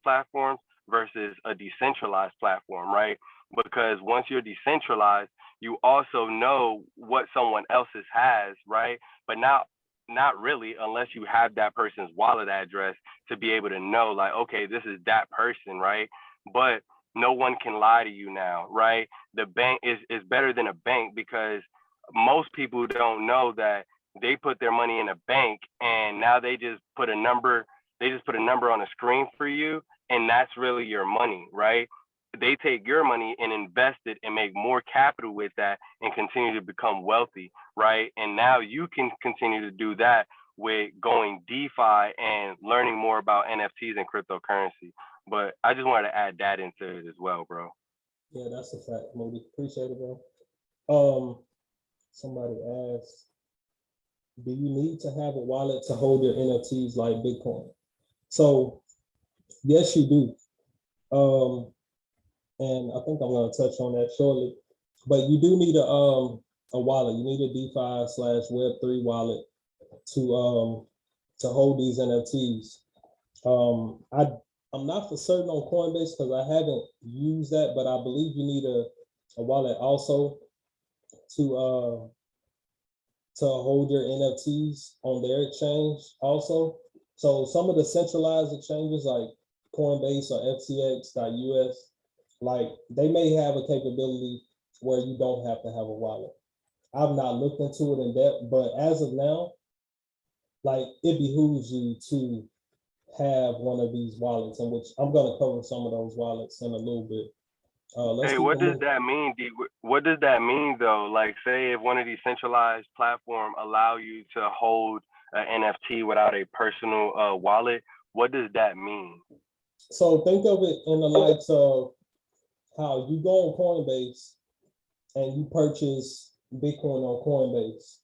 platforms versus a decentralized platform, right? Because once you're decentralized, you also know what someone else's has, right? But not really, unless you have that person's wallet address to be able to know, like, okay, this is that person, right? But no one can lie to you now, right? The bank is better than a bank, because most people don't know that they put their money in a bank and now they just put a number on a screen for you, and that's really your money, right? They take your money and invest it and make more capital with that and continue to become wealthy, right? And now you can continue to do that with going DeFi and learning more about NFTs and cryptocurrency. But I just wanted to add that into it as well, bro. Yeah, that's a fact, Moody. Appreciate it, bro. Somebody asked, do you need to have a wallet to hold your NFTs like Bitcoin? So yes, you do. And I think I'm going to touch on that shortly. But you do need a wallet. You need a DeFi/Web3 wallet to hold these NFTs. I'm not for certain on Coinbase because I haven't used that, but I believe you need a wallet also to hold your NFTs on their exchange also. So some of the centralized exchanges like Coinbase or FTX.us, like they may have a capability where you don't have to have a wallet. I've not looked into it in depth, but as of now, like it behooves you to have one of these wallets, in which I'm going to cover some of those wallets in a little bit. Hey, what does that mean? What does that mean though? Like, say if one of these centralized platforms allow you to hold an NFT without a personal wallet, what does that mean? So think of it in the likes of how you go on Coinbase and you purchase Bitcoin on Coinbase,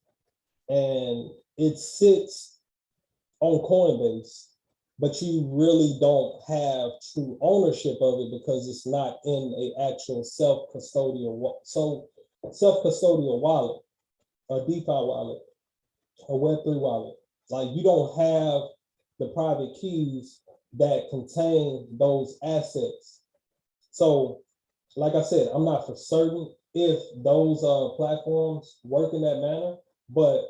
and it sits on Coinbase, but you really don't have true ownership of it because it's not in a actual self-custodial wallet, a DeFi wallet, a Web3 wallet. Like you don't have the private keys that contain those assets. So, like I said, I'm not for certain if those platforms work in that manner, but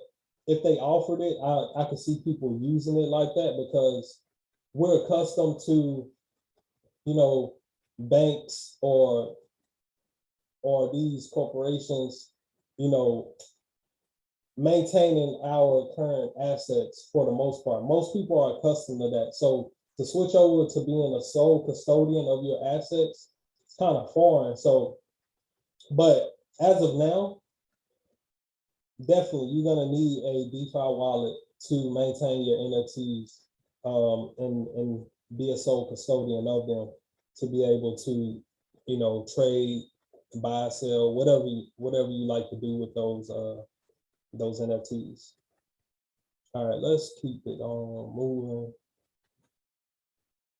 if they offered it, I could see people using it like that because we're accustomed to, you know, banks or these corporations, you know, maintaining our current assets for the most part. Most people are accustomed to that. So to switch over to being a sole custodian of your assets, it's kind of foreign. So, but as of now, definitely you're gonna need a DeFi wallet to maintain your NFTs and be a sole custodian of them to be able to, you know, trade, buy, sell, whatever you like to do with those NFTs. All right, let's keep it on moving.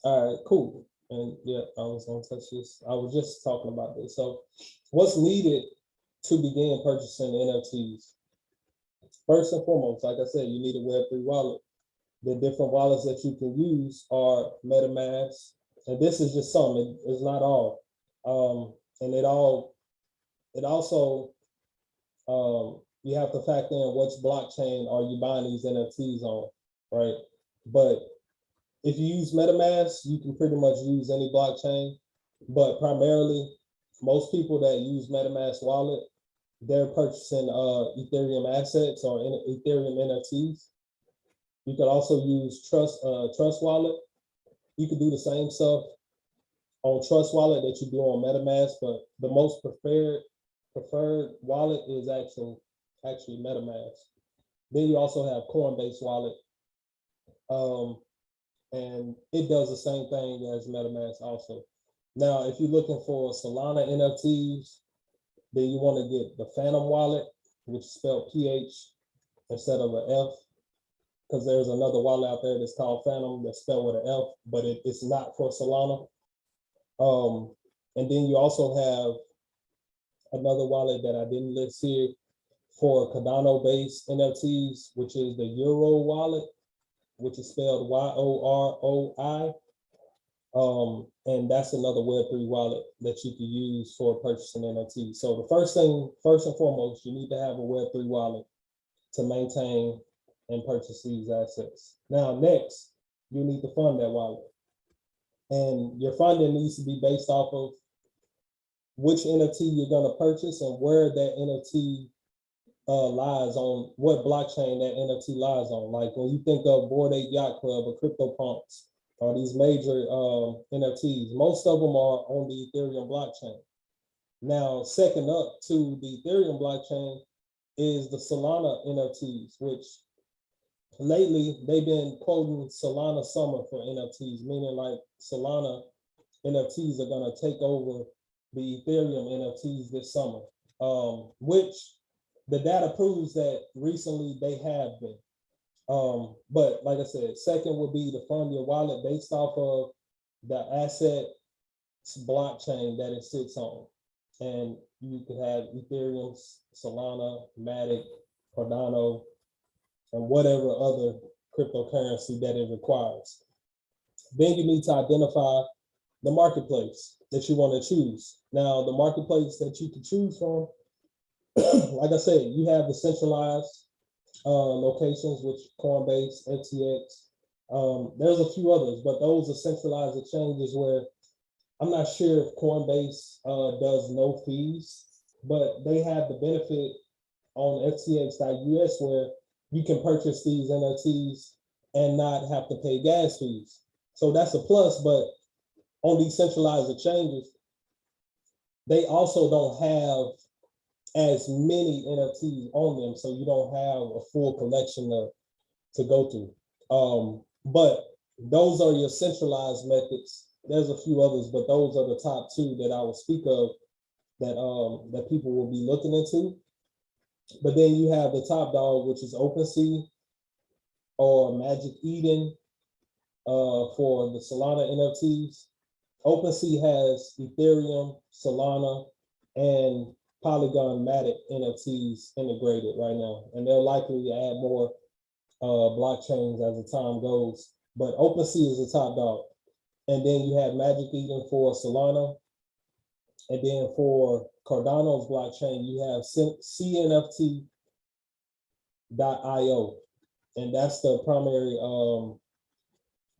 All right, cool. And yeah, I was gonna touch this. I was just talking about this. So what's needed to begin purchasing NFTs? First and foremost, like I said, you need a Web3 wallet. The different wallets that you can use are MetaMask, and this is just some, it's not all. And it also, you have to factor in which blockchain are you buying these NFTs on, right? But if you use MetaMask, you can pretty much use any blockchain, but primarily, most people that use MetaMask wallet, they're purchasing Ethereum assets or Ethereum NFTs. You could also use Trust Wallet. You could do the same stuff on Trust Wallet that you do on MetaMask, but the most preferred wallet is actually MetaMask. Then you also have Coinbase Wallet, and it does the same thing as MetaMask also. Now, if you're looking for Solana NFTs, then you want to get the Phantom Wallet, which is spelled PH instead of an F, because there's another wallet out there that's called Phantom that's spelled with an F, but it's not for Solana. And then you also have another wallet that I didn't list here for Cardano-based NFTs, which is the Euro wallet, which is spelled YOROI. And that's another Web3 wallet that you can use for purchasing NFTs. So the first and foremost, you need to have a Web3 wallet to maintain and purchase these assets. Now, next, you need to fund that wallet. And your funding needs to be based off of which NFT you're going to purchase and where that NFT lies on, what blockchain that NFT lies on. Like when you think of Bored Ape Yacht Club or CryptoPunks or these major NFTs, most of them are on the Ethereum blockchain. Now, second up to the Ethereum blockchain is the Solana NFTs, which lately they've been quoting Solana summer for NFTs, meaning like Solana NFTs are going to take over the Ethereum NFTs this summer, which the data proves that recently they have been. But like I said, second would be to fund your wallet based off of the asset blockchain that it sits on. And you could have Ethereum, Solana, Matic, Cardano, and whatever other cryptocurrency that it requires. Then you need to identify the marketplace that you want to choose. Now, the marketplace that you can choose from, like I said, you have the centralized locations, which Coinbase, FTX. There's a few others, but those are centralized exchanges where I'm not sure if Coinbase does no fees, but they have the benefit on FTX.us where you can purchase these NFTs and not have to pay gas fees. So that's a plus, but on these centralized exchanges, they also don't have as many NFTs on them, so you don't have a full collection to go through. But those are your centralized methods. There's a few others, but those are the top two that I will speak of that people will be looking into. But then you have the top dog, which is OpenSea or Magic Eden for the Solana NFTs. OpenSea has Ethereum, Solana, and Polygon Matic NFTs integrated right now, and they'll likely add more blockchains as the time goes. But OpenSea is the top dog, and then you have Magic Eden for Solana, and then for Cardano's blockchain you have CNFT.io, and that's the primary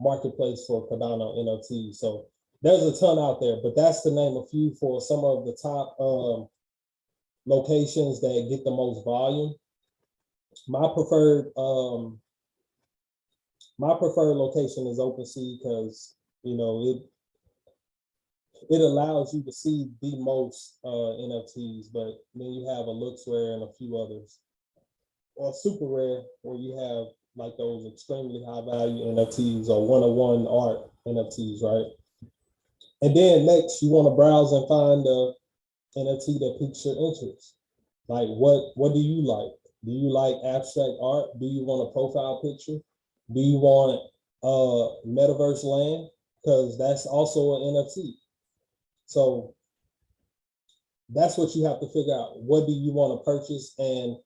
marketplace for Cardano NFTs. So there's a ton out there, but that's to name a few for some of the top locations that get the most volume. My preferred location is OpenSea because it allows you to see the most NFTs, but then you have a LooksRare and a few others, or Super Rare, where you have like those extremely high value NFTs or one-on-one art NFTs, right? And then next, you want to browse and find the NFT that piques your interest. Like what do you like? Do you like abstract art? Do you want a profile picture? Do you want metaverse land? because that's also an NFT. So that's what you have to figure out. What do you want to purchase, and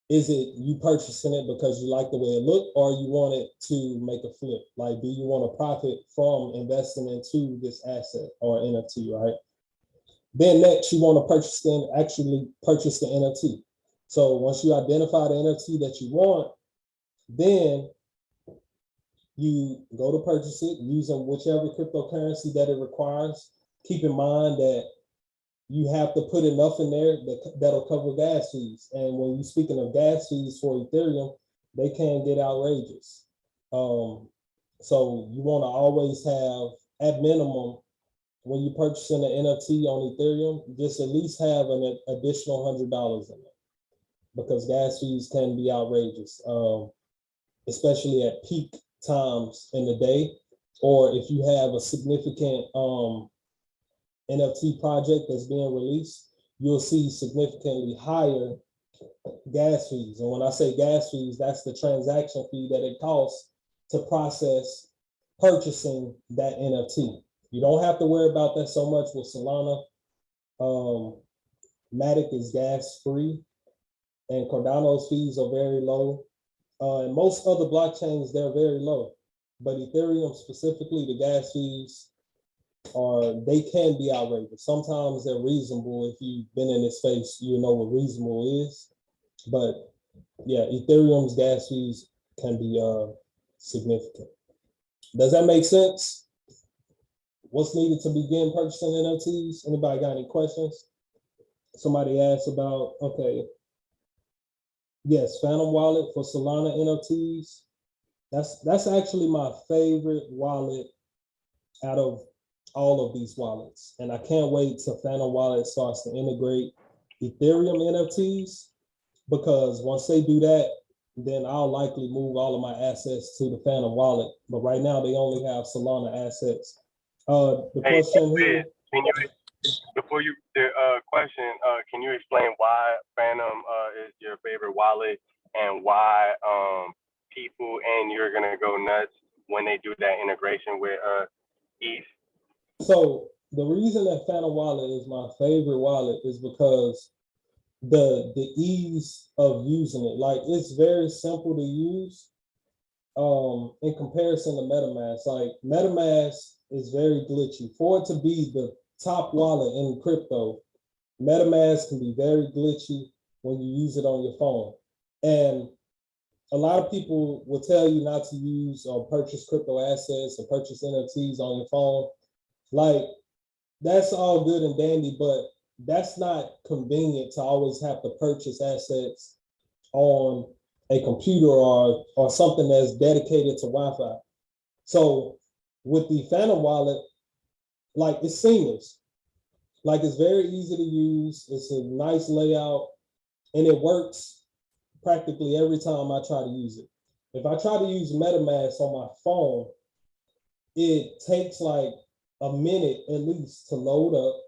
is it you purchasing it because you like the way it looked, or you want it to make a flip? Like, do you want to profit from investing into this asset or NFT, right? Then next, you want to actually purchase the NFT. So once you identify the NFT that you want, then you go to purchase it using whichever cryptocurrency that it requires. Keep in mind that you have to put enough in there that'll cover gas fees. And when you're speaking of gas fees for Ethereum, they can get outrageous. So you want to always have, at minimum, when you're purchasing an NFT on Ethereum, just at least have an additional $100 in it, because gas fees can be outrageous, especially at peak times in the day, or if you have a significant NFT project that's being released, you'll see significantly higher gas fees. And when I say gas fees, that's the transaction fee that it costs to process purchasing that NFT. You don't have to worry about that so much with Solana. Matic is gas free, and Cardano's fees are very low. And most other blockchains, they're very low. But Ethereum specifically, the gas fees they can be outrageous. Sometimes they're reasonable. If you've been in this space, you know what reasonable is. But yeah, Ethereum's gas fees can be significant. Does that make sense? What's needed to begin purchasing NFTs? Anybody got any questions? Somebody asked about, okay, yes, Phantom Wallet for Solana NFTs. That's actually my favorite wallet out of all of these wallets. And I can't wait till Phantom Wallet starts to integrate Ethereum NFTs, because once they do that, then I'll likely move all of my assets to the Phantom Wallet. But right now they only have Solana assets. The question here. Before you the question, can you explain why Phantom is your favorite wallet, and why people and you're gonna go nuts when they do that integration with ETH? So the reason that Phantom Wallet is my favorite wallet is because the ease of using it. Like, it's very simple to use in comparison to MetaMask. Like, MetaMask is very glitchy. For it to be the top wallet in crypto, MetaMask can be very glitchy when you use it on your phone. And a lot of people will tell you not to use or purchase crypto assets or purchase NFTs on your phone. Like, that's all good and dandy, but that's not convenient to always have to purchase assets on a computer or something that's dedicated to Wi-Fi. So with the Phantom Wallet, like, it's seamless. Like, it's very easy to use. It's a nice layout, and it works practically every time I try to use it. If I try to use MetaMask on my phone, it takes like a minute at least to load up.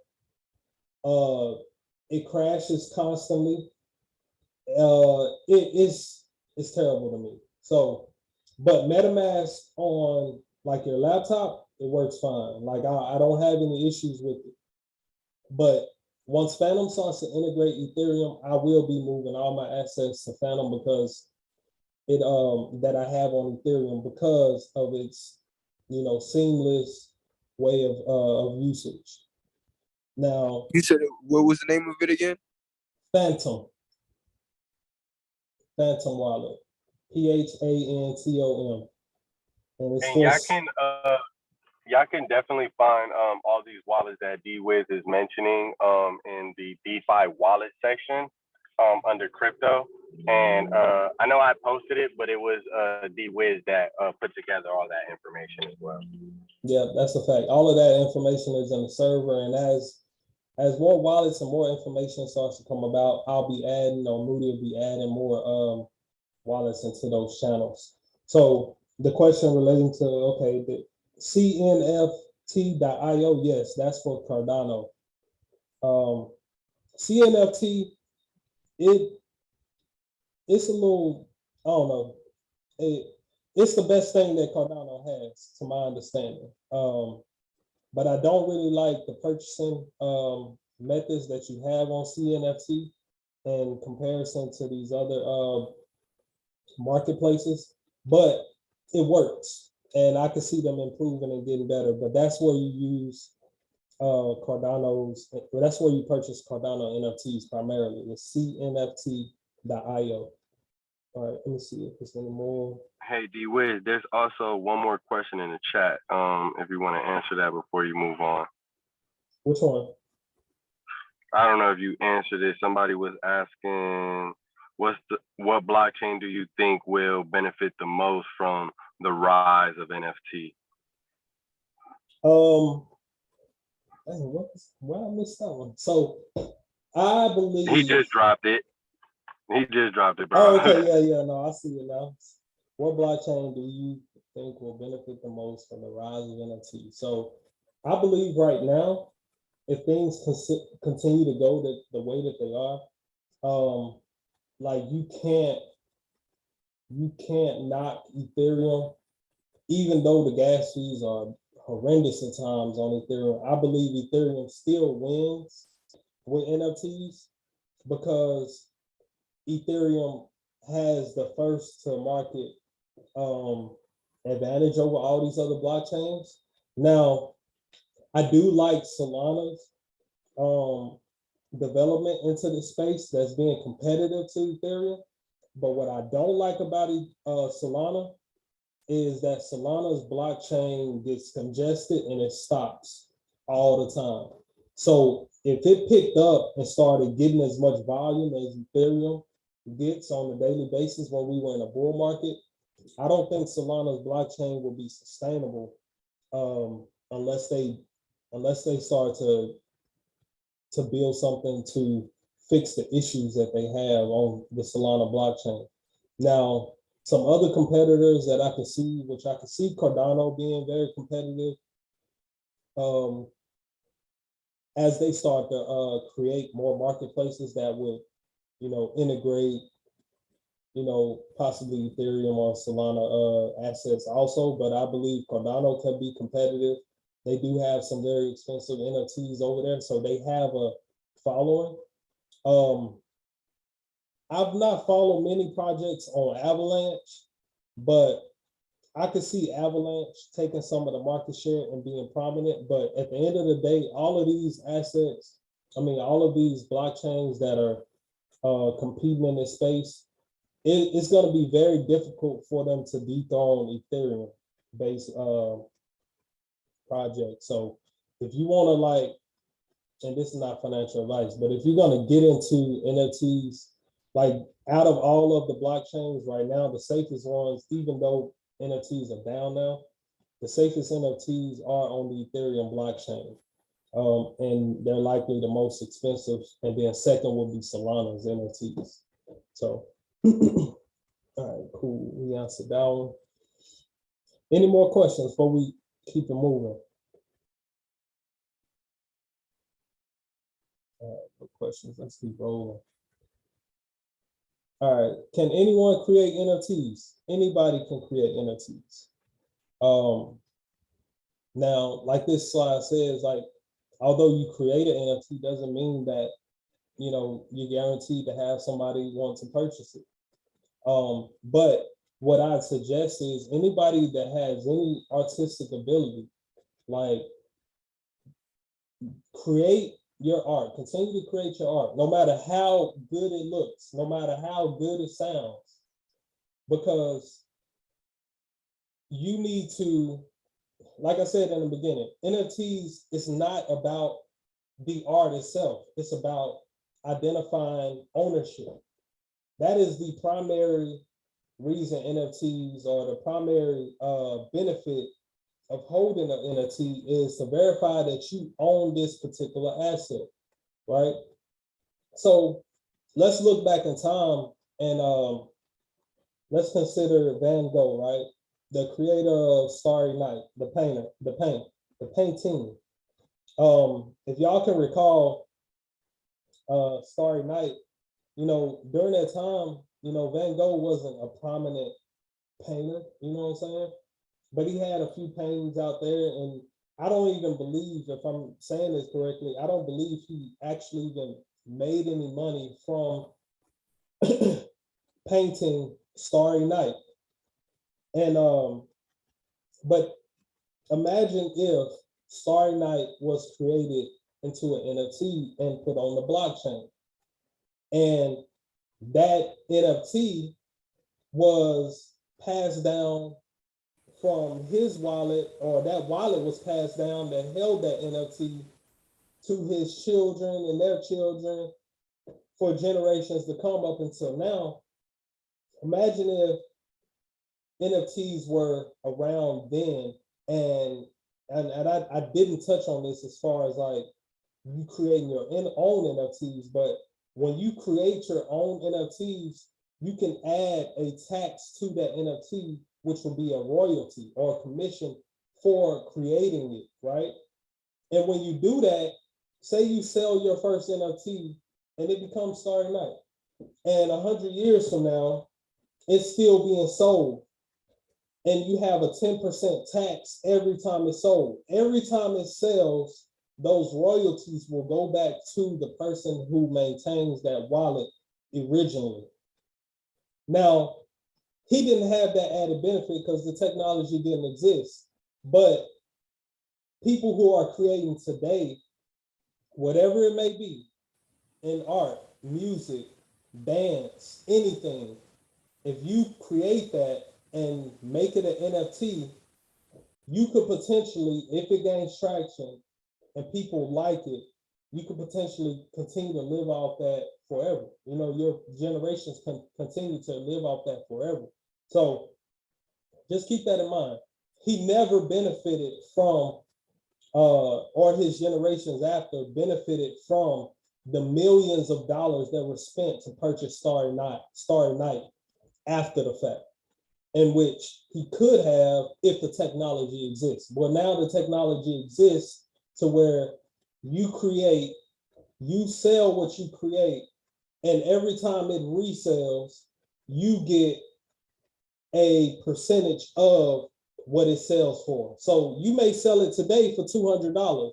It crashes constantly. It's terrible to me. So, but MetaMask on like your laptop, it works fine. Like, I don't have any issues with it. But once Phantom starts to integrate Ethereum, I will be moving all my assets to Phantom, because it that I have on Ethereum, because of its seamless way of usage. Now, You said what was the name of it again? Phantom Wallet, PHANTOM, and it's And y'all can definitely find all these wallets that D-Wiz is mentioning in the DeFi wallet section under crypto. And I know I posted it, but it was D-Wiz that put together all that information as well. Yeah, that's a fact. All of that information is in the server, and as more wallets and more information starts to come about, I'll be adding, or Moody will be adding more wallets into those channels. So the question relating to, okay, the CNFT.io, yes, that's for Cardano. CNFT, it's a little, I don't know, it's the best thing that Cardano has, to my understanding. But I don't really like the purchasing methods that you have on CNFT in comparison to these other marketplaces, but it works. And I can see them improving and getting better, but that's where you use Cardano's, well, that's where you purchase Cardano NFTs primarily, it's CNFT.io. All right, let me see if there's any more. Hey, D-Wiz, there's also one more question in the chat. If you want to answer that before you move on. Which one? I don't know if you answered it. Somebody was asking, what blockchain do you think will benefit the most from the rise of NFT? Well, I missed that one. So I believe he just dropped it. He just dropped it, bro. Oh, okay, yeah, no, I see it now. What blockchain do you think will benefit the most from the rise of NFT? So I believe right now, if things continue to go the way that they are, like you can't knock Ethereum, even though the gas fees are horrendous at times on Ethereum. I believe Ethereum still wins with NFTs because Ethereum has the first to market advantage over all these other blockchains. Now, I do like Solana's development into the space that's being competitive to Ethereum. But what I don't like about Solana is that Solana's blockchain gets congested and it stops all the time. So if it picked up and started getting as much volume as Ethereum gets on a daily basis when we were in a bull market, I don't think Solana's blockchain will be sustainable unless they start to build something to fix the issues that they have on the Solana blockchain. Now, some other competitors that I can see, which I can see Cardano being very competitive, as they start to create more marketplaces that would, integrate, possibly Ethereum or Solana assets also. But I believe Cardano can be competitive. They do have some very expensive NFTs over there, so they have a following. I've not followed many projects on Avalanche, but I could see Avalanche taking some of the market share and being prominent. But at the end of the day, all of these assets, all of these blockchains that are competing in this space, it's going to be very difficult for them to dethrone Ethereum-based projects. So if you want to and this is not financial advice, but if you're going to get into NFTs, out of all of the blockchains right now, the safest ones, even though NFTs are down now, the safest NFTs are on the Ethereum blockchain. And they're likely the most expensive. And then second would be Solana's NFTs. So, all right, cool. We answered that one. Any more questions before we keep it moving? All right, no questions. Let's keep rolling. All right, can anyone create NFTs? Anybody can create NFTs. Now, like this slide says, although you create an NFT doesn't mean that, you're guaranteed to have somebody want to purchase it. But what I'd suggest is anybody that has any artistic ability, create your art, continue to create your art, no matter how good it looks, no matter how good it sounds, because you need to, like I said in the beginning, NFTs is not about the art itself. It's about identifying ownership. That is the primary reason NFTs, or the primary benefit of holding an NFT, is to verify that you own this particular asset, right? So let's look back in time and let's consider Van Gogh, right? The creator of Starry Night, the painting. If y'all can recall Starry Night, during that time, Van Gogh wasn't a prominent painter, you know what I'm saying? But he had a few paintings out there, and I don't even believe, if I'm saying this correctly, I don't believe he actually even made any money from painting Starry Night. And but imagine if Starry Night was created into an NFT and put on the blockchain, and that NFT was passed down from his wallet, or that wallet was passed down that held that NFT to his children and their children for generations to come up until now. Imagine if NFTs were around then, and I didn't touch on this as far as like you creating your own NFTs, but when you create your own NFTs, you can add a tax to that NFT, which will be a royalty or a commission for creating it, right? And when you do that, say you sell your first NFT and it becomes Starry Night, and 100 years from now, it's still being sold, and you have a 10% tax every time it's sold. Every time it sells, those royalties will go back to the person who maintains that wallet originally. Now, he didn't have that added benefit because the technology didn't exist. But people who are creating today, whatever it may be, in art, music, dance, anything, if you create that and make it an NFT, you could potentially, if it gains traction and people like it, you could potentially continue to live off that forever. You know, your generations can continue to live off that forever. So just keep that in mind. He never benefited from, or his generations after benefited from the millions of dollars that were spent to purchase Starry Night after the fact, in which he could have if the technology exists. Well, now the technology exists to where you create, you sell what you create, and every time it resells, you get a percentage of what it sells for. So you may sell it today for $200,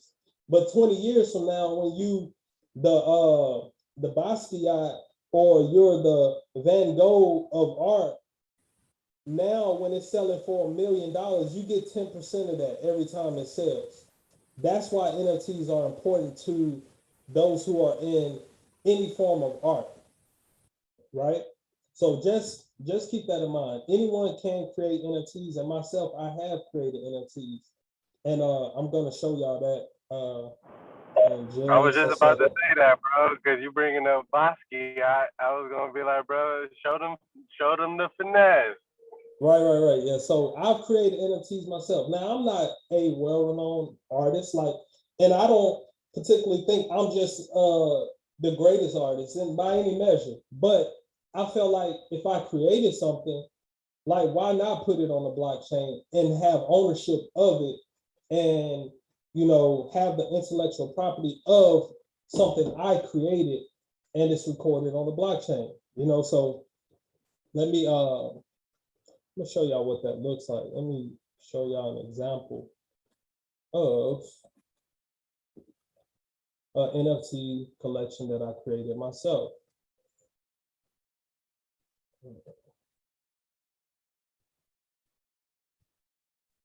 but 20 years from now, when you the Basquiat, or you're the Van Gogh of art, now when it's selling for $1 million, you get 10% of that every time it sells. That's why NFTs are important to those who are in any form of art, right? So just keep that in mind. Anyone can create NFTs, and myself, I have created NFTs, and I'm gonna show y'all that. I was just about to say that, bro, because you bringing up Bosky. I was gonna be like, bro, show them the finesse. Right. Yeah. So I've created NFTs myself. Now I'm not a well-renowned artist, like, and I don't particularly think I'm just the greatest artist and by any measure. But I felt like if I created something, like, why not put it on the blockchain and have ownership of it, and have the intellectual property of something I created, and it's recorded on the blockchain. So let me show y'all what that looks like. Let me show y'all an example of an NFT collection that I created myself.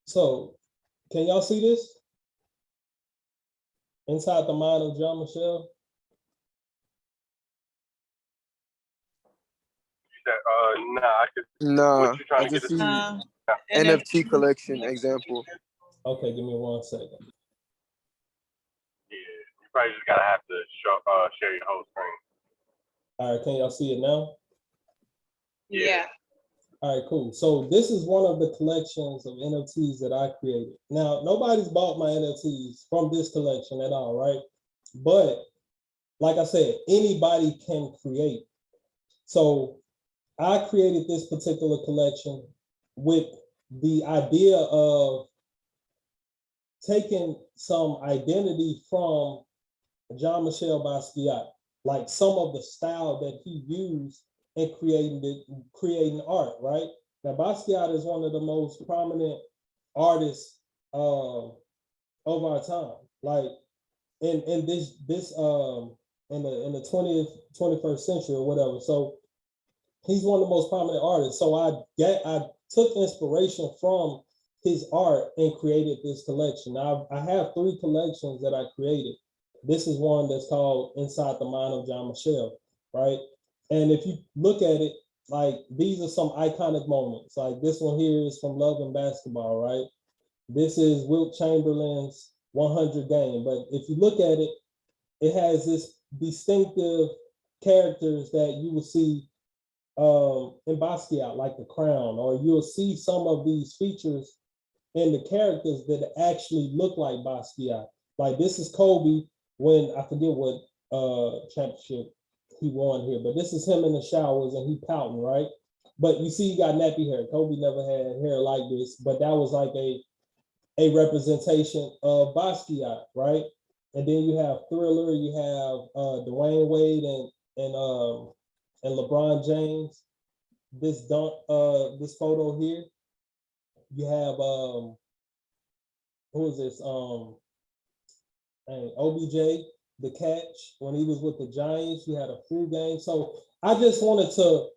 So can y'all see this? Inside the mind of John Michelle? Nah, I could. Nah, what you trying I to just get see NFT collection example. Okay, give me 1 second. Yeah, you probably just gotta have to share your whole screen. All right, can y'all see it now? Yeah. All right, cool. So this is one of the collections of NFTs that I created. Now, nobody's bought my NFTs from this collection at all, right? But like I said, anybody can create. So I created this particular collection with the idea of taking some identity from Jean-Michel Basquiat, like some of the style that he used in creating art, right? Now, Basquiat is one of the most prominent artists of our time. Like in this in the 20th, 21st century or whatever. So he's one of the most prominent artists. So I took inspiration from his art and created this collection. Now I have 3 collections that I created. This is one that's called Inside the Mind of John Michelle, right? And if you look at it, like these are some iconic moments. Like this one here is from Love and Basketball, right? This is Wilt Chamberlain's 100 game. But if you look at it, it has this distinctive characters that you will see in Basquiat, like the crown, or you'll see some of these features in the characters that actually look like Basquiat. Like this is Kobe when I forget what championship he won here, but this is him in the showers and he pouting, right? But you see, he got nappy hair. Kobe never had hair like this, but that was like a representation of Basquiat, right? And then you have Thriller, you have Dwayne Wade and LeBron James. This this photo here. You have who is this? OBJ, the catch when he was with the Giants. You had a flu game. So I just wanted to,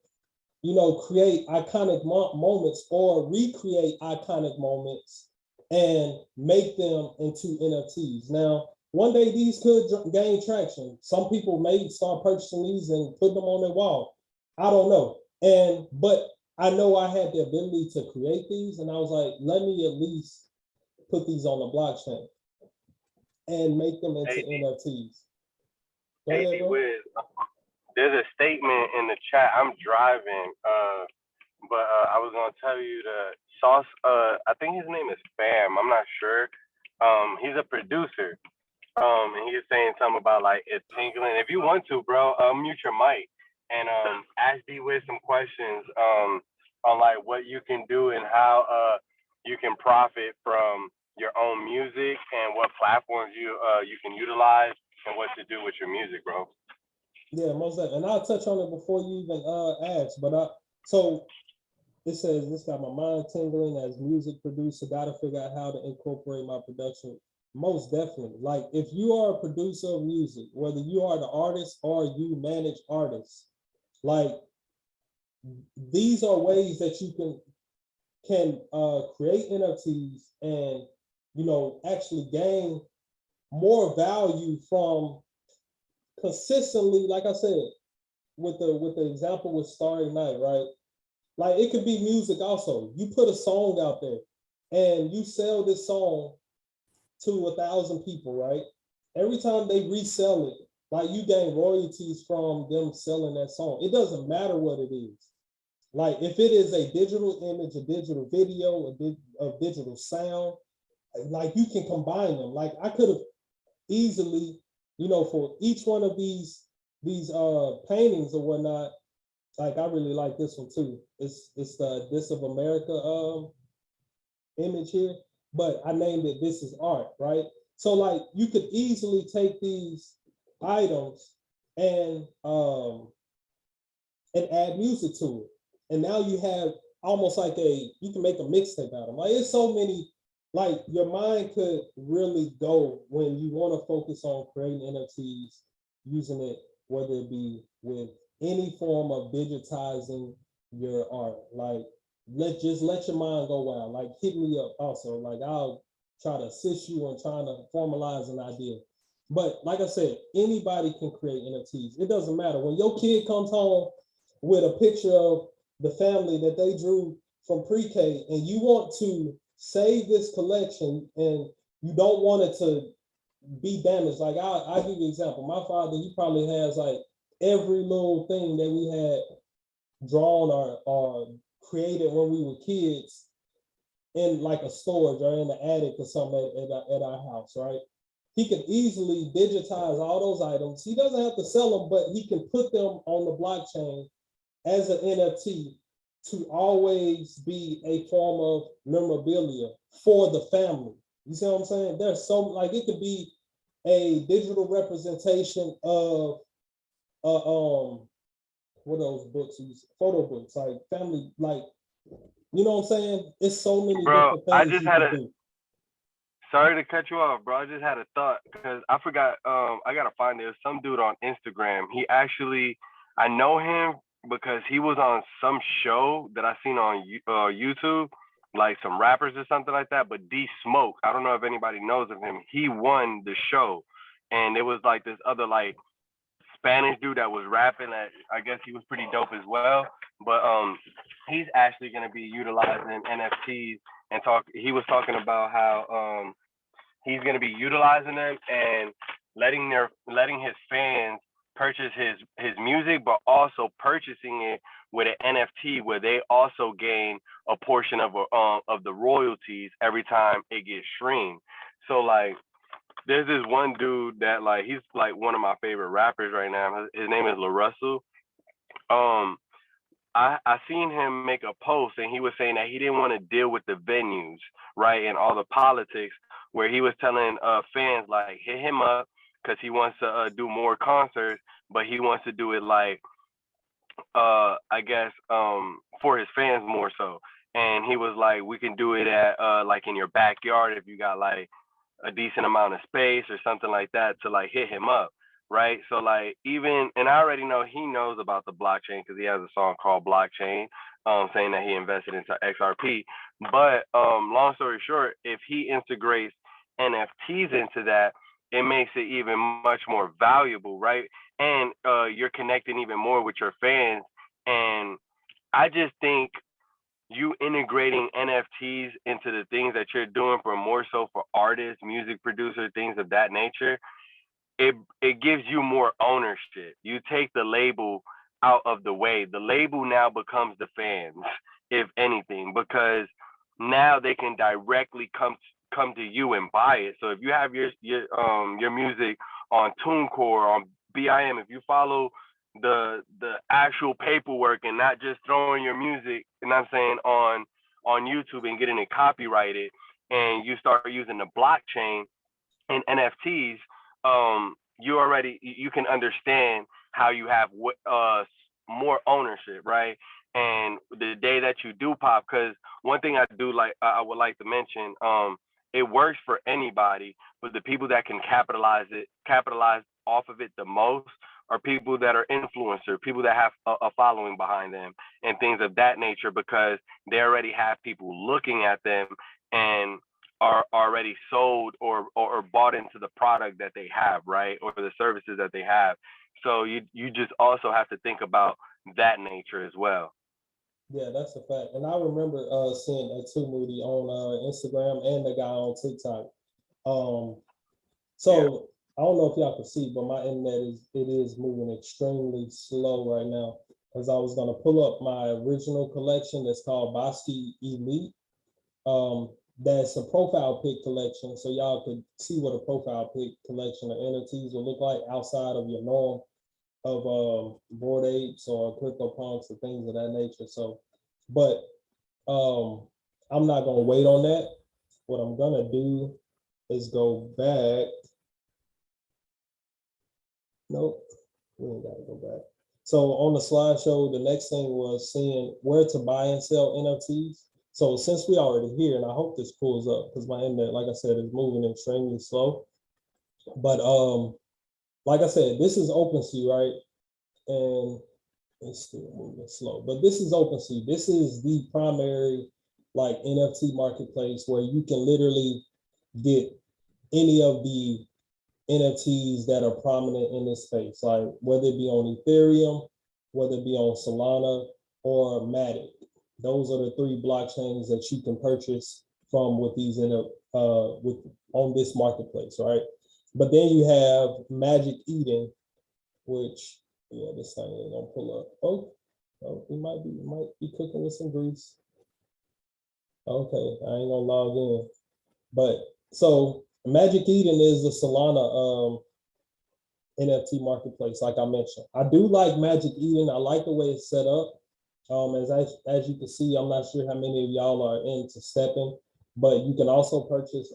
create iconic moments or recreate iconic moments and make them into NFTs. Now, one day these could gain traction. Some people may start purchasing these and put them on their wall. I don't know. But I know I had the ability to create these, and I was like, let me at least put these on the blockchain and make them into NFTs. Go ahead, bro. There's a statement in the chat. I'm driving, but I was gonna tell you the Sauce. I think his name is Fam. I'm not sure. He's a producer. And he was saying something about like it's tingling. If you want to, bro, mute your mic and ask D-Wiz some questions on like what you can do and how you can profit from your own music and what platforms you can utilize and what to do with your music, bro. Yeah, most definitely. And I'll touch on it before you even ask. But so it says this got my mind tingling as music producer. Got to figure out how to incorporate my production. Most definitely. Like if you are a producer of music, whether you are the artist or you manage artists, like these are ways that you can create NFTs and actually gain more value from consistently, like I said, with the example with Starry Night, right? Like it could be music also. You put a song out there and you sell this song to 1,000 people, right? Every time they resell it, like you gain royalties from them selling that song. It doesn't matter what it is. Like if it is a digital image, a digital video, a digital sound, like you can combine them. Like I could have easily, for each one of these paintings or whatnot, like I really like this one too. It's the This of America image here, but I named it This Is Art, right? So like you could easily take these items and add music to it. And now you have almost like you can make a mixtape out of them. Like it's so many, like your mind could really go when you want to focus on creating NFTs, using it, whether it be with any form of digitizing your art. Like let your mind go wild. Like hit me up also. Like I'll try to assist you in trying to formalize an idea. But like I said, anybody can create NFTs. It doesn't matter. When your kid comes home with a picture of the family that they drew from pre-K and you want to save this collection and you don't want it to be damaged. Like I'll give you an example. My father, he probably has like every little thing that we had drawn or created when we were kids in like a storage or in the attic or something at our house, right? He can easily digitize all those items. He doesn't have to sell them, but he can put them on the blockchain as an NFT to always be a form of memorabilia for the family. You see what I'm saying? There's so, like, it could be a digital representation of what are those books? Photo books, like family, like You know what I'm saying? It's so many Bro, different I things just you had can a do. sorry to cut you off, bro. I just had a thought because I forgot. I gotta find it. It was some dude on Instagram. He actually, I know him because he was on some show that I seen on YouTube, like some rappers or something like that. But D Smoke, I don't know if anybody knows of him. He won the show, and it was like this other like Spanish dude that was rapping. That I guess he was pretty dope as well. But he's actually gonna be utilizing NFTs and talk. He was talking about how he's going to be utilizing them and letting his fans purchase his music, but also purchasing it with an NFT where they also gain a portion of the royalties every time it gets streamed. So like there's this one dude that like he's like one of my favorite rappers right now. His name is LaRussell. Um I seen him make a post and he was saying that he didn't want to deal with the venues, right, and all the politics, where he was telling fans like hit him up because he wants to do more concerts, but he wants to do it like I guess for his fans more so. And he was like, we can do it at like in your backyard if you got like a decent amount of space or something like that to like hit him up, right? So like even and I already know he knows about the blockchain because he has a song called Blockchain, saying that he invested into XRP. But long story short, if he integrates NFTs into that, it makes it even much more valuable, right? And you're connecting even more with your fans. And I just think you integrating NFTs into the things that you're doing for more so for artists, music producers, things of that nature, it gives you more ownership. You take the label out of the way. The label now becomes the fans, if anything, because now they can directly come to you and buy it. So if you have your music on TuneCore, on BIM, if you follow the actual paperwork and not just throwing your music, and I'm saying on YouTube and getting it copyrighted, and you start using the blockchain and NFTs, you can understand how you have more ownership, right? And the day that you do pop, because one thing I do like, I would like to mention, it works for anybody, but the people that can capitalize off of it the most are people that are influencer, people that have a following behind them and things of that nature, because they already have people looking at them and are already sold or bought into the product that they have, right? Or the services that they have. So you just also have to think about that nature as well. Yeah, that's a fact. And I remember seeing that too, Moody, on Instagram and the guy on TikTok. So I don't know if y'all can see, but my internet is moving extremely slow right now. Because I was gonna pull up my original collection that's called Bosky Elite. That's a profile pic collection, so y'all could see what a profile pic collection of NFTs will look like outside of your norm of Bored Apes or CryptoPunks or things of that nature. So, but I'm not gonna wait on that. What I'm gonna do is go back. Nope, we ain't gotta go back. So on the slideshow, the next thing was seeing where to buy and sell NFTs. So since we already here, and I hope this pulls up because my internet, like I said, is moving extremely slow. But like I said, this is OpenSea, right? And it's still moving slow, but this is OpenSea. This is the primary like NFT marketplace where you can literally get any of the NFTs that are prominent in this space, like whether it be on Ethereum, whether it be on Solana or Matic. Those are the three blockchains that you can purchase from with these on this marketplace, right? But then you have Magic Eden, which this thing ain't gonna pull up. Oh, it might be cooking with some grease. Okay, I ain't gonna log in. But so Magic Eden is the Solana NFT marketplace, like I mentioned. I do like Magic Eden. I like the way it's set up. As you can see, I'm not sure how many of y'all are into stepping, but you can also purchase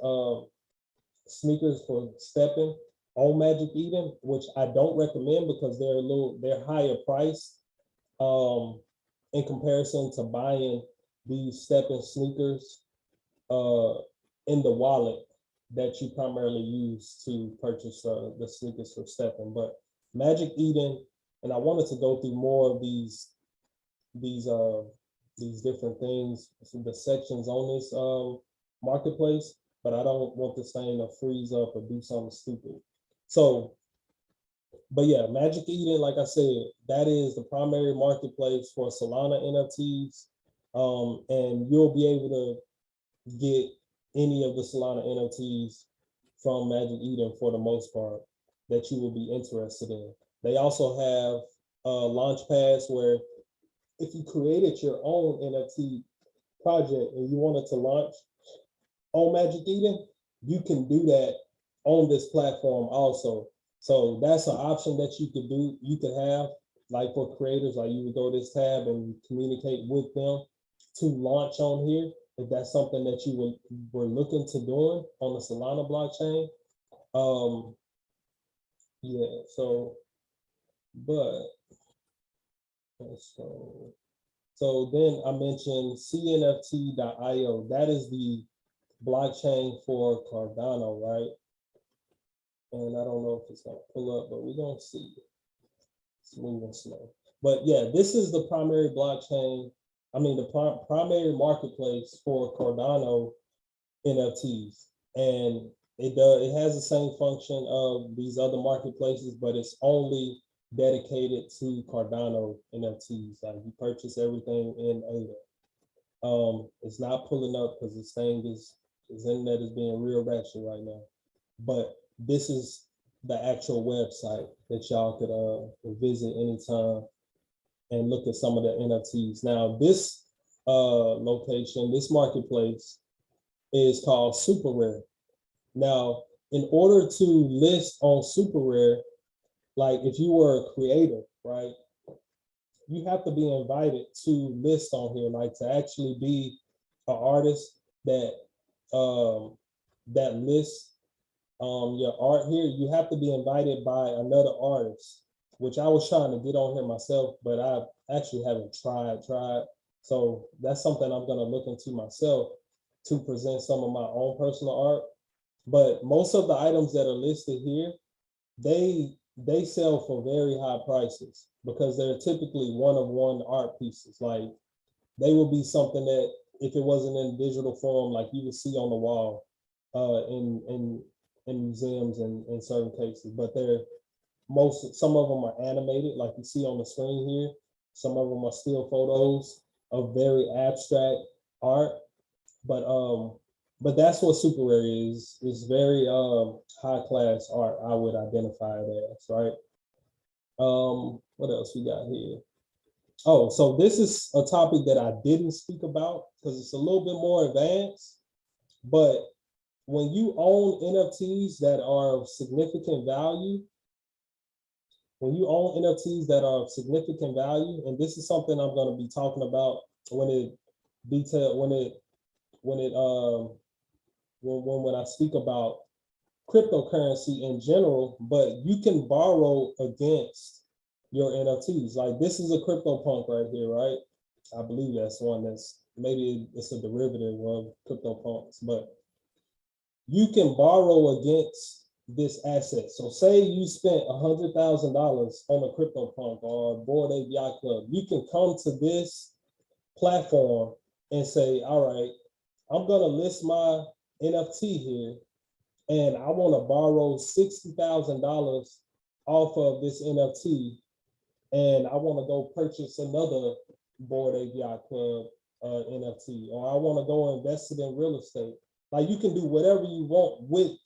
sneakers for stepping on Magic Eden, which I don't recommend because they're higher priced in comparison to buying these stepping sneakers in the wallet that you primarily use to purchase the sneakers for stepping. But Magic Eden, and I wanted to go through more of these different things, the sections on this marketplace, but I don't want this thing to freeze up or do something stupid. So, but yeah, Magic Eden, like I said, that is the primary marketplace for Solana NFTs. And you'll be able to get any of the Solana NFTs from Magic Eden for the most part that you will be interested in. They also have launch pads where if you created your own NFT project and you wanted to launch on Magic Eden, you can do that on this platform also. So that's an option that you could do, you could have, like for creators, like you would go to this tab and communicate with them to launch on here, if that's something that you were looking to doing on the Solana blockchain. Yeah, so, but, so then I mentioned CNFT.io. That is the blockchain for Cardano, right? And I don't know if it's gonna pull up, but we're gonna see. It's moving slow. But yeah, this is the primary blockchain. I mean, the primary marketplace for Cardano NFTs. And it has the same function of these other marketplaces, but it's only dedicated to Cardano NFTs. Like you purchase everything in ADA. It's not pulling up because this thing is internet is being real ratchet right now. But this is the actual website that y'all could visit anytime and look at some of the NFTs. Now this location, this marketplace is called Super Rare. Now, in order to list on Super Rare, like if you were a creator, right, you have to be invited to list on here, like to actually be an artist that that lists your art here. You have to be invited by another artist, which I was trying to get on here myself, but I actually haven't tried. So that's something I'm gonna look into myself to present some of my own personal art. But most of the items that are listed here, they sell for very high prices because they're typically one-of-one art pieces. Like they will be something that if it wasn't in digital form, like you would see on the wall in museums and in certain cases. But some of them are animated, like you see on the screen here. Some of them are still photos of very abstract art. But that's what Super Rare is. It's very high class art, I would identify it as, right? What else we got here? Oh, so this is a topic that I didn't speak about because it's a little bit more advanced. But when you own NFTs that are of significant value, and this is something I'm going to be talking about when I speak about cryptocurrency in general, but you can borrow against your NFTs. Like this is a CryptoPunk right here, right? I believe that's one that's maybe it's a derivative of CryptoPunks, but you can borrow against this asset. So say you spent $100,000 on a CryptoPunk or Bored Ape Yacht Club. You can come to this platform and say, all right, I'm gonna list my NFT here and I wanna borrow $60,000 off of this NFT and I wanna go purchase another Bored Ape Yacht Club NFT, or I wanna go invest it in real estate. Like you can do whatever you want with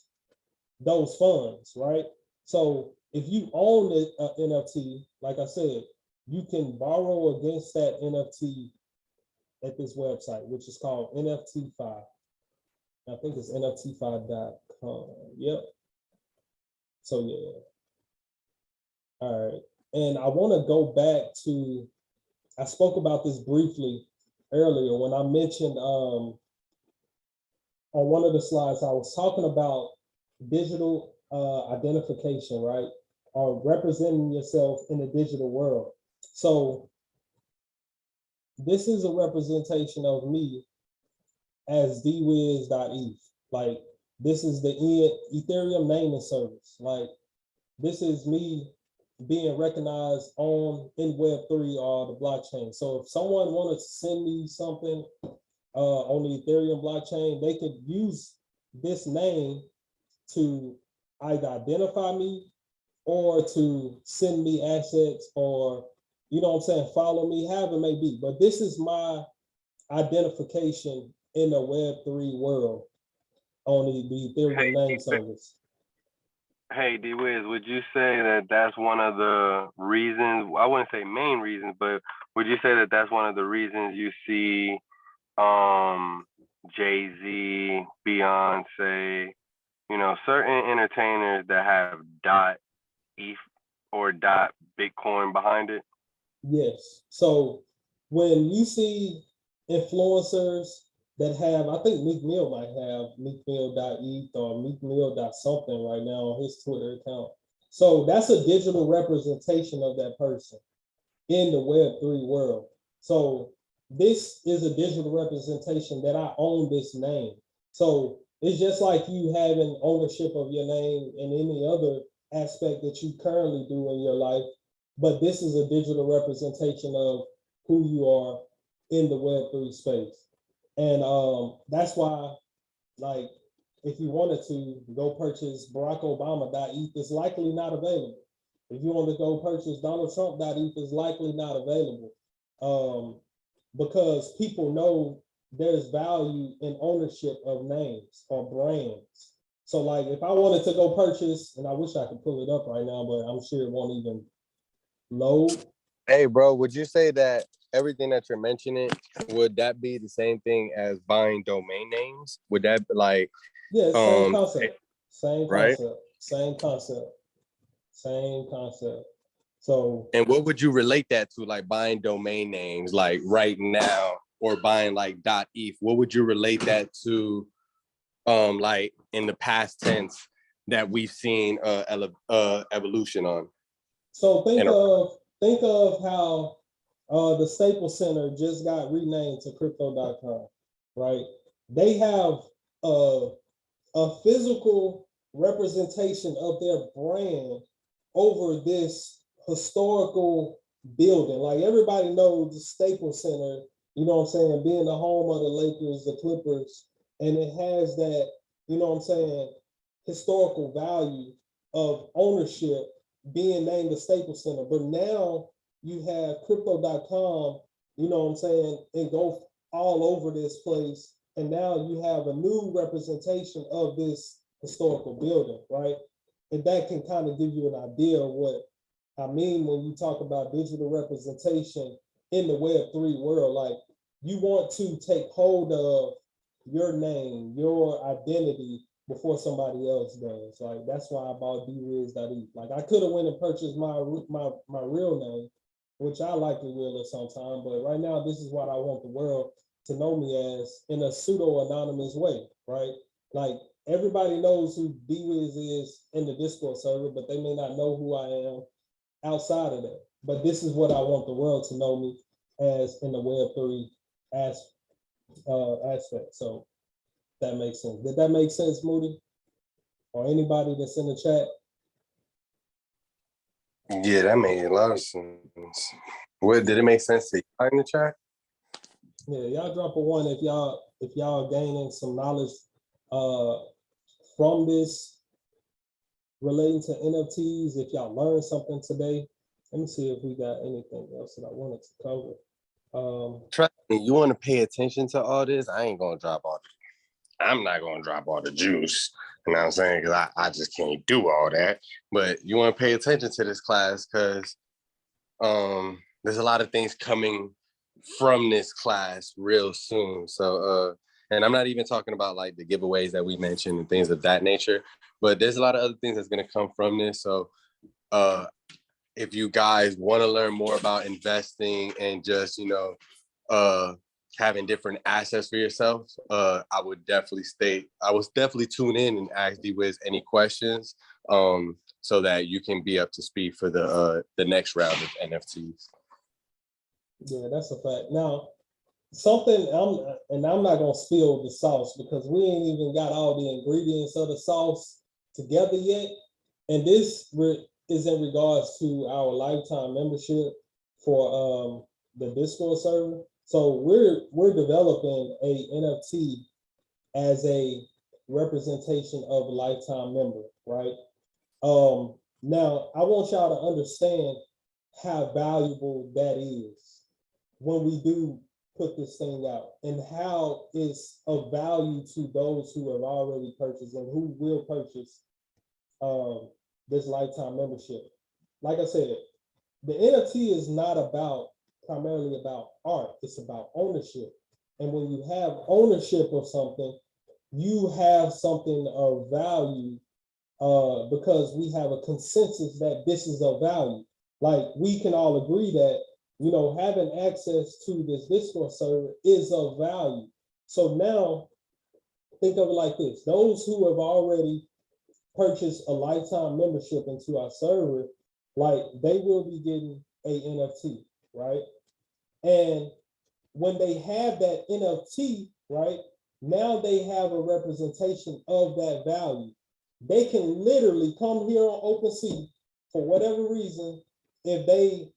those funds, right? So if you own an NFT, like I said, you can borrow against that NFT at this website, which is called NFT5. I think it's NFT5.com. Yep. So yeah. All right. And I want to go back to, I spoke about this briefly earlier when I mentioned on one of the slides, I was talking about digital identification, right? Or representing yourself in the digital world. So this is a representation of me as D-Wiz.eth. Like, this is the Ethereum naming service. Like, this is me being recognized in Web3 or the blockchain. So if someone wanted to send me something on the Ethereum blockchain, they could use this name to either identify me or to send me assets, or, you know what I'm saying, follow me, however it may be. But this is my identification in the Web3 world on the Ethereum name service. Hey, D-Wiz, would you say that that's one of the reasons, I wouldn't say main reasons, but would you say that that's one of the reasons you see Jay-Z, Beyonce, you know, certain entertainers that have .eth or .bitcoin behind it? Yes. So when you see influencers that have, I think Meek Mill might have meekmill.eth or meekmill.something right now on his Twitter account. So that's a digital representation of that person in the Web3 world. So this is a digital representation that I own this name. So it's just like you having ownership of your name in any other aspect that you currently do in your life, but this is a digital representation of who you are in the Web3 space. And that's why, like, if you wanted to go purchase Barack Obama.eth, it's likely not available. If you want to go purchase Donald Trump.eth, it's likely not available. Because people know there's value in ownership of names or brands. So like if I wanted to go purchase, and I wish I could pull it up right now, but I'm sure it won't even load. Hey, bro, would you say that everything that you're mentioning, would that be the same thing as buying domain names? Would that be like, yeah, same concept, same right? concept, same concept, same concept. So, and what would you relate that to, like buying domain names, like right now, or buying like .eth? What would you relate that to, like in the past tense that we've seen evolution on? so think of how the Staples Center just got renamed to Crypto.com, right? They have a physical representation of their brand over this historical building. Like everybody knows the Staples Center, you know what I'm saying, being the home of the Lakers, the Clippers, and it has that, you know what I'm saying, historical value of ownership being named the Staples Center. But now you have Crypto.com, you know what I'm saying, and go all over this place. And now you have a new representation of this historical building, right? And that can kind of give you an idea of what I mean when you talk about digital representation in the Web3 world. Like you want to take hold of your name, your identity before somebody else does. Like that's why I bought D-Wiz.eth. Like I could have went and purchased my real name, which I likely will at some time, but right now this is what I want the world to know me as in a pseudo-anonymous way, right? Like everybody knows who D-Wiz is in the Discord server, but they may not know who I am outside of that. But this is what I want the world to know me as in the Web3 aspect. So that makes sense. Did that make sense, Moody? Or anybody that's in the chat? Yeah, that made a lot of sense. What did it make sense to you in the chat? Yeah, y'all drop a one if y'all gaining some knowledge from this relating to NFTs. If y'all learned something today, let me see if we got anything else that I wanted to cover. Trust me, you want to pay attention to all this. I ain't gonna drop all the, I'm not gonna drop all the juice. You know what I'm saying? Because I just can't do all that. But you want to pay attention to this class because there's a lot of things coming from this class real soon. So and I'm not even talking about like the giveaways that we mentioned and things of that nature, but there's a lot of other things that's going to come from this. So if you guys want to learn more about investing and just, you know, having different assets for yourself, I would definitely tune in and ask D-Wiz any questions so that you can be up to speed for the next round of NFTs. Yeah, that's a fact. Now, I'm not gonna spill the sauce because we ain't even got all the ingredients of the sauce together yet. And is in regards to our lifetime membership for the Discord server. So we're developing a NFT as a representation of a lifetime member, right? Now I want y'all to understand how valuable that is when we do put this thing out and how it's of value to those who have already purchased and who will purchase this lifetime membership. Like I said, the NFT is not primarily about art, it's about ownership. And when you have ownership of something, you have something of value because we have a consensus that this is of value. Like we can all agree that, having access to this Discord server is of value. So now think of it like this. Those who have already purchased a lifetime membership into our server, like they will be getting a NFT, right? And when they have that NFT, right, now they have a representation of that value. They can literally come here on OpenSea for whatever reason, if they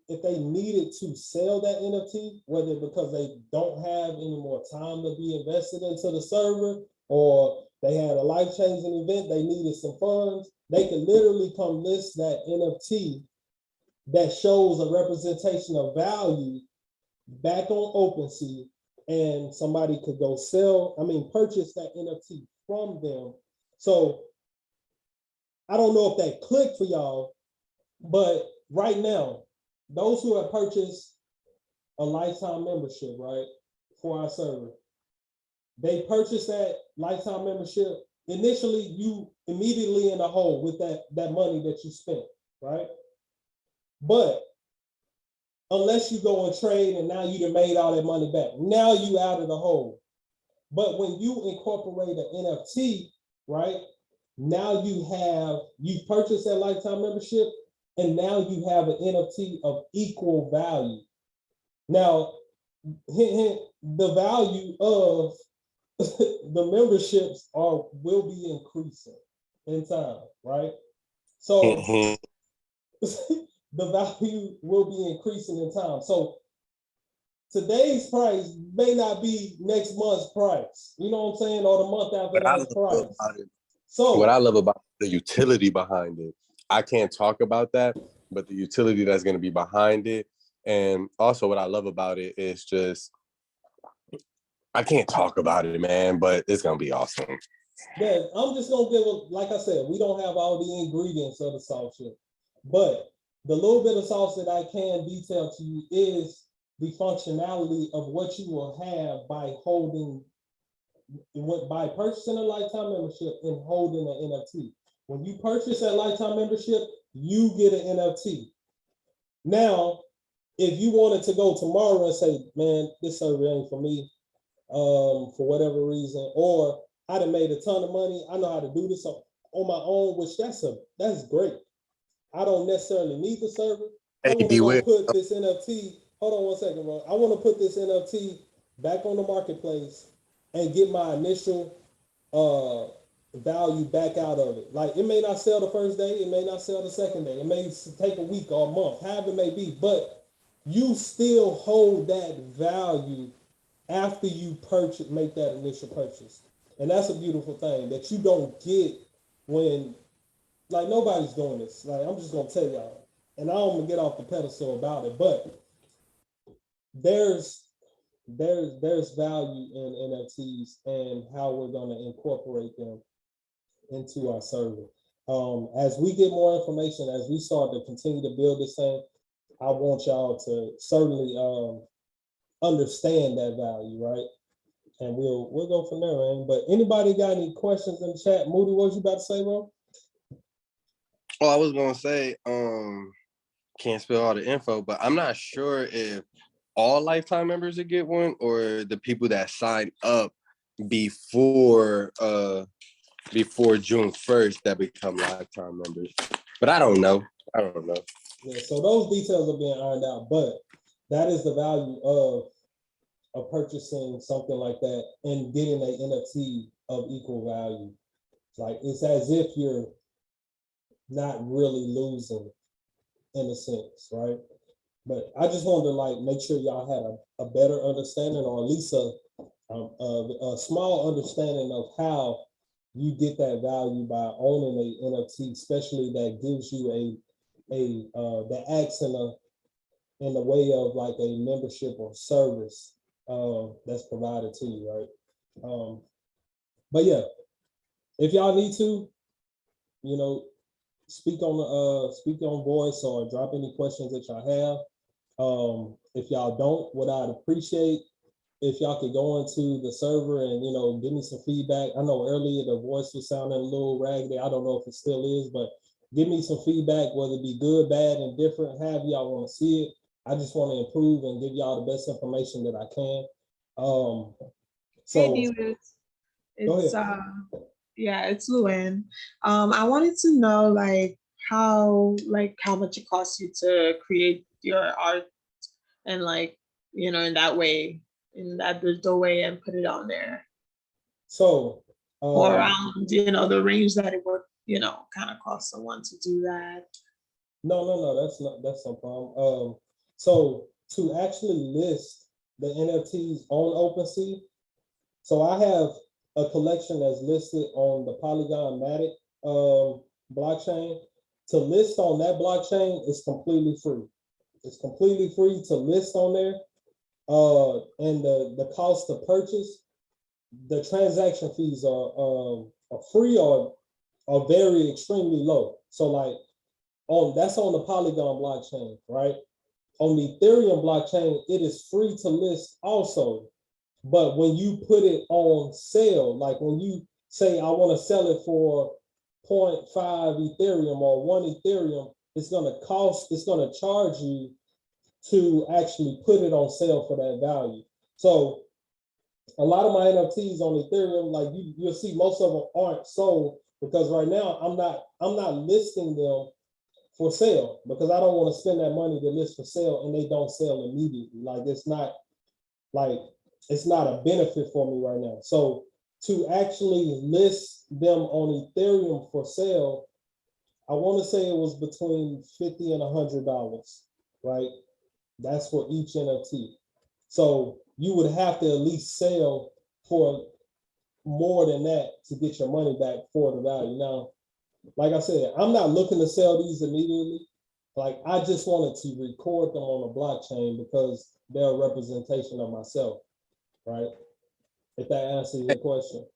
if they needed to sell that NFT, whether because they don't have any more time to be invested into the server, or they had a life-changing event, they needed some funds, they could literally come list that NFT that shows a representation of value back on OpenSea, and somebody could go purchase that NFT from them. So I don't know if that clicked for y'all, but right now, those who have purchased a lifetime membership, right, for our server, they purchased that lifetime membership. Initially, you immediately in the hole with that money that you spent, right? But unless you go and trade and now you done made all that money back, now you out of the hole. But when you incorporate an NFT, right, now you've purchased that lifetime membership, and now you have an NFT of equal value. Now, the value of the memberships will be increasing in time, right? So the value will be increasing in time. So today's price may not be next month's price, you know what I'm saying, or the month after that price. So what I love about the utility behind it, I can't talk about that, but the utility that's going to be behind it, and also what I love about it is just, I can't talk about it, man, but it's going to be awesome. Yeah, I'm just gonna give like I said, we don't have all the ingredients of the sauce yet, but the little bit of sauce that I can detail to you is the functionality of what you will have by purchasing a lifetime membership and holding an NFT. When you purchase that lifetime membership, you get an NFT. Now, if you wanted to go tomorrow and say, man, this server ain't for me, for whatever reason, or I done made a ton of money, I know how to do this on my own, which that's great. I don't necessarily need the server. I want to go put this NFT, hold on one second, bro. I want to put this NFT back on the marketplace and get my initial value back out of it. Like, it may not sell the first day, it may not sell the second day, it may take a week or a month, however it may be, but you still hold that value after you make that initial purchase. And that's a beautiful thing that you don't get when, like, nobody's doing this. Like, I'm just gonna tell y'all, and I don't want to get off the pedestal about it, but there's value in NFTs and how we're gonna incorporate them into our server. As we get more information, as we start to continue to build this thing, I want y'all to certainly understand that value, right? And we'll go from there, man. But anybody got any questions in the chat? Moody, what was you about to say, bro? Oh, I was gonna say, can't spill all the info, but I'm not sure if all lifetime members would get one, or the people that sign up before June 1st that become lifetime members. But I don't know. Yeah, so those details are being ironed out, but that is the value of purchasing something like that and getting an NFT of equal value. Like it's as if you're not really losing in a sense, right? But I just wanted to like make sure y'all had a better understanding, or at least a small understanding of how you get that value by owning a NFT, especially that gives you that acts in the way of like a membership or service that's provided to you, right? But yeah, if y'all need to, you know, speak on voice or drop any questions that y'all have. If y'all don't, what I'd appreciate if y'all could go into the server and give me some feedback. I know earlier the voice was sounding a little raggedy. I don't know if it still is, but give me some feedback, whether it be good, bad, and different, however y'all want to see it. I just want to improve and give y'all the best information that I can. Hey, D-Wiz. It's yeah, it's Luann. I wanted to know like how much it costs you to create your art and in that way, in that digital way, and put it on there. So or around the range that it would kind of cost someone to do that. No, that's no problem. So to actually list the NFTs on OpenSea, so I have a collection that's listed on the Polygon Matic blockchain. To list on that blockchain is completely free. It's completely free to list on there. And the cost to purchase, the transaction fees are free or are very extremely low. So like that's on the Polygon blockchain, right? On the Ethereum blockchain, it is free to list also. But when you put it on sale, like when you say, I want to sell it for 0.5 Ethereum or 1 Ethereum, it's going to charge you to actually put it on sale for that value. So a lot of my NFTs on Ethereum, like you'll see most of them aren't sold because right now I'm not listing them for sale because I don't want to spend that money to list for sale and they don't sell immediately. Like it's not a benefit for me right now. So to actually list them on Ethereum for sale, I want to say it was between $50 and $100, right? That's for each NFT. So you would have to at least sell for more than that to get your money back for the value. Now, like I said, I'm not looking to sell these immediately. Like I just wanted to record them on the blockchain because they're a representation of myself, right? If that answers your question.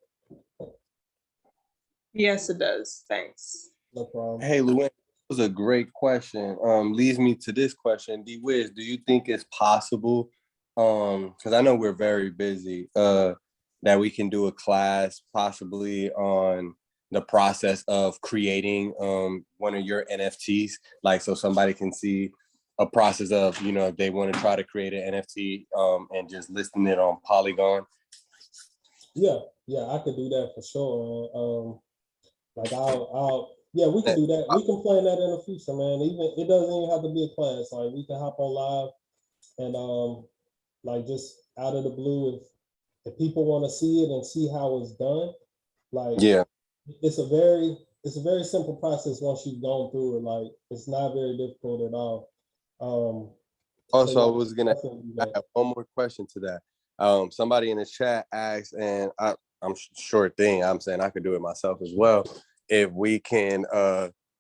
Yes, it does. Thanks. No problem. Hey, Luann, that was a great question. Leads me to this question. D-Wiz, do you think it's possible, because I know we're very busy, that we can do a class possibly on the process of creating one of your NFTs, like so somebody can see a process of, if they want to try to create an NFT and just listing it on Polygon? Yeah, I could do that for sure. Like we can do that. We can plan that in the future, man. Even it doesn't even have to be a class. Like we can hop on live and like just out of the blue, if people want to see it and see how it's done, like it's a very simple process once you've gone through it. Like it's not very difficult at all. Also, I was gonna have one more question to that. Somebody in the chat asked, and I'm sure thing. I'm saying I could do it myself as well. If we can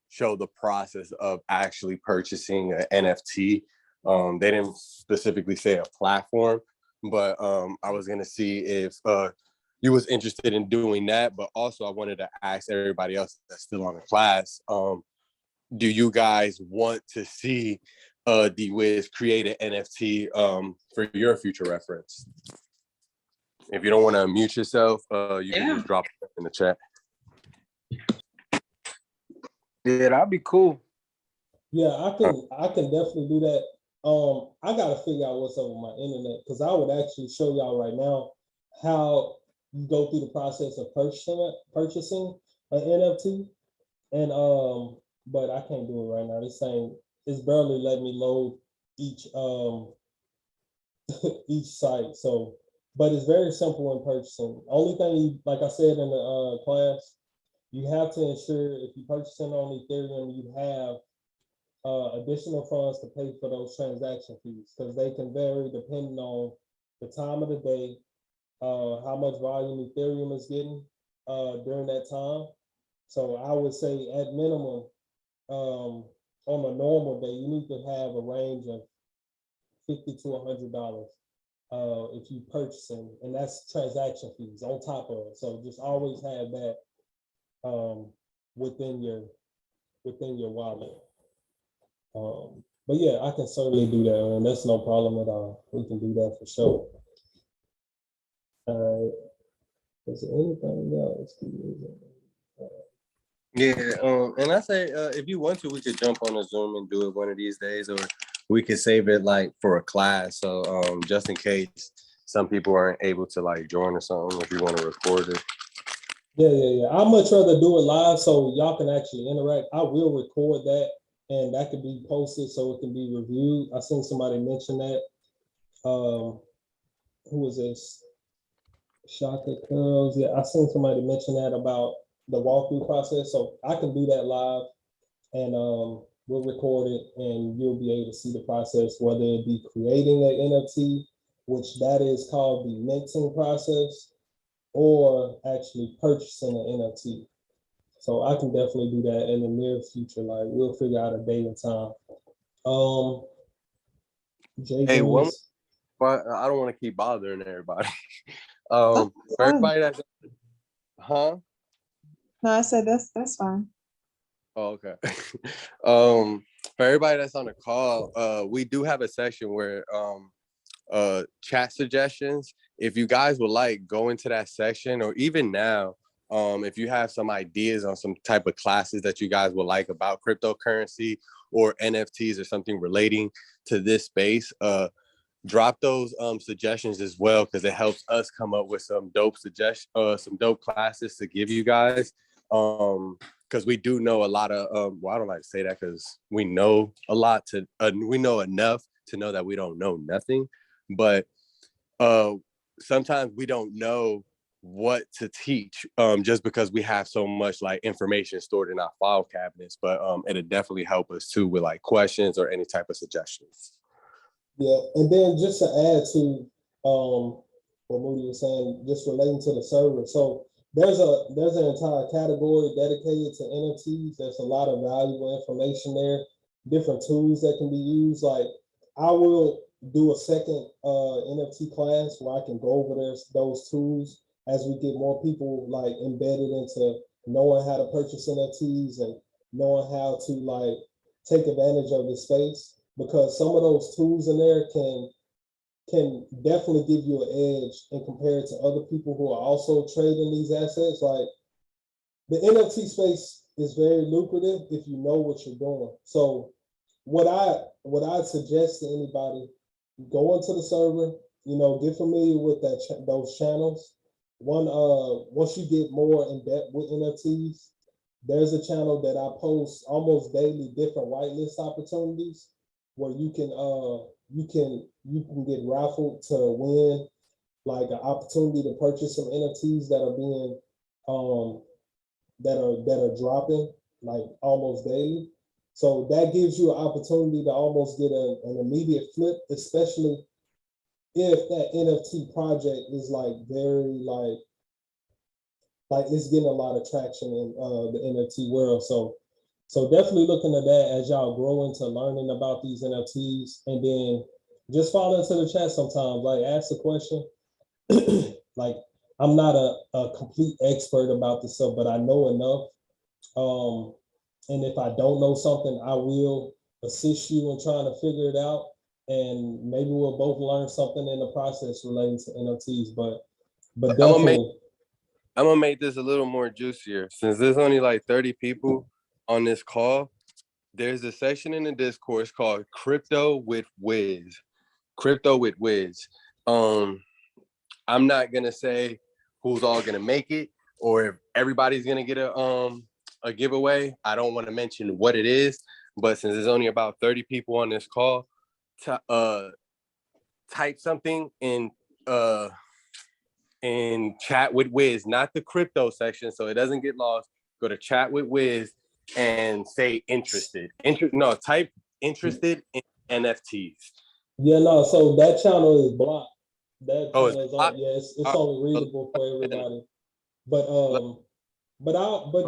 show the process of actually purchasing an NFT. They didn't specifically say a platform, but I was gonna see if you was interested in doing that. But also I wanted to ask everybody else that's still on the class, do you guys want to see D-Wiz create an NFT for your future reference? If you don't want to unmute yourself, you can just drop it in the chat. Yeah, that'd be cool. Yeah, I can definitely do that. I gotta figure out what's up with my internet because I would actually show y'all right now how you go through the process of purchasing an NFT, and but I can't do it right now. This saying it's barely letting me load each each site. So, but it's very simple in purchasing. Only thing, like I said in the class, you have to ensure if you're purchasing on Ethereum, you have additional funds to pay for those transaction fees, because they can vary depending on the time of the day, how much volume Ethereum is getting during that time. So I would say at minimum, on a normal day, you need to have a range of $50 to $100 if you purchasing, and that's transaction fees on top of it. So just always have that within your wallet. But yeah, I can certainly do that, and that's no problem at all. We can do that for sure. All right. Is there anything else? Yeah, and I say if you want to, we could jump on a Zoom and do it one of these days, or we could save it like for a class. So just in case some people aren't able to like join or something, if you want to record it. Yeah. I'd much rather do it live so y'all can actually interact. I will record that, and that could be posted so it can be reviewed. I seen somebody mention that. Who was this? Shaka Curls. Yeah, I seen somebody mention that about the walkthrough process. So I can do that live, and we'll record it, and you'll be able to see the process, whether it be creating an NFT, which that is called the minting process, or actually purchasing an NFT. So I can definitely do that in the near future. Like, we'll figure out a date and time. Hey, one. But I don't want to keep bothering everybody. For everybody that's, huh? No, I said that's fine. Oh, okay. For everybody that's on the call, we do have a section where chat suggestions. If you guys would like, go into that section, or even now, if you have some ideas on some type of classes that you guys would like about cryptocurrency or NFTs or something relating to this space, drop those suggestions as well, because it helps us come up with some dope some dope classes to give you guys. Because we do know a lot of well, I don't like to say that because we know a lot to we know enough to know that we don't know nothing, but sometimes we don't know what to teach just because we have so much like information stored in our file cabinets. But it'll definitely help us too with like questions or any type of suggestions. Yeah, and then just to add to what Moody was saying, just relating to the server. So there's an entire category dedicated to NFTs. There's a lot of valuable information there, different tools that can be used. Like, I will do a second NFT class where I can go over those tools as we get more people like embedded into knowing how to purchase NFTs and knowing how to like take advantage of the space, because some of those tools in there can definitely give you an edge and compare it to other people who are also trading these assets. Like, the NFT space is very lucrative if you know what you're doing. So what I'd suggest to anybody, go into the server, get familiar with those channels. Once you get more in depth with NFTs, there's a channel that I post almost daily different whitelist opportunities where you can get raffled to win like an opportunity to purchase some NFTs that are being that are dropping like almost daily. So that gives you an opportunity to almost get an immediate flip, especially if that NFT project is like very like it's getting a lot of traction in the NFT world. So definitely look into that as y'all grow into learning about these NFTs, and then just fall into the chat sometimes, like ask a question. Like, I'm not a complete expert about this stuff, but I know enough. And if I don't know something, I will assist you in trying to figure it out. And maybe we'll both learn something in the process relating to NFTs, but definitely. I'm gonna make this a little more juicier. Since there's only like 30 people on this call, there's a section in the Discourse called Crypto with Wiz. Crypto with Wiz. I'm not gonna say who's all gonna make it or if everybody's gonna get a giveaway. I don't want to mention what it is, but since there's only about 30 people on this call, type something in chat with Wiz, not the crypto section, so it doesn't get lost. Go to chat with Wiz and say interested. Type interested in NFTs. Yeah, no. So that channel is blocked. That Oh, channel is on. Yeah, it's only readable for everybody. But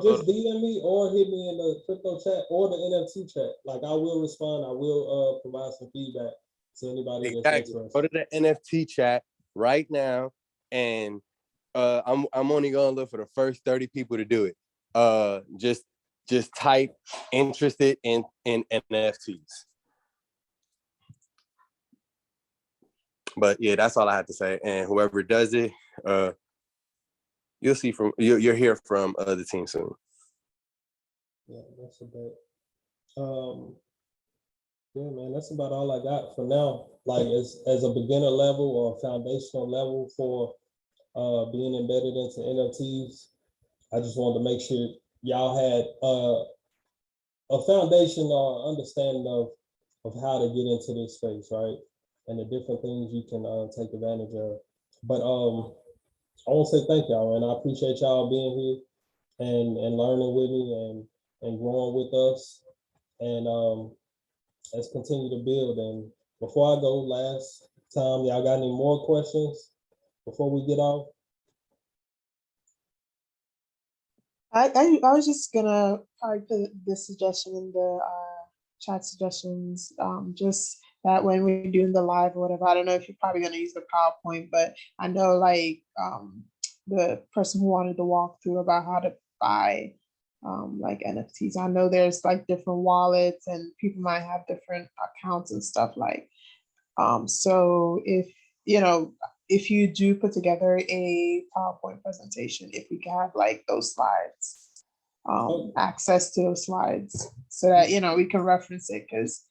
just DM me or hit me in the crypto chat or the NFT chat. Like I will respond. I will provide some feedback to anybody that's interested. Go to the NFT chat right now, and I'm only gonna look for the first 30 people to do it. Just type interested in NFTs. But yeah, that's all I have to say. And whoever does it, you'll hear from the team soon. Yeah, that's about. Yeah, man, that's about all I got for now. Like as a beginner level or foundational level for being embedded into NFTs, I just wanted to make sure y'all had a foundation or understanding of how to get into this space, right? And the different things you can take advantage of. But I want to say thank y'all, and I appreciate y'all being here and learning with me and growing with us. And let's continue to build. And before I go, last time, y'all got any more questions before we get off? I was just gonna probably put this suggestion in the chat suggestions, just that when we're doing the live or whatever, I don't know if you're probably gonna use the PowerPoint, but I know like the person who wanted to walk through about how to buy like NFTs. I know there's like different wallets and people might have different accounts and stuff like. So if you do put together a PowerPoint presentation, if we can have like those slides, access to those slides so that, we can reference it because,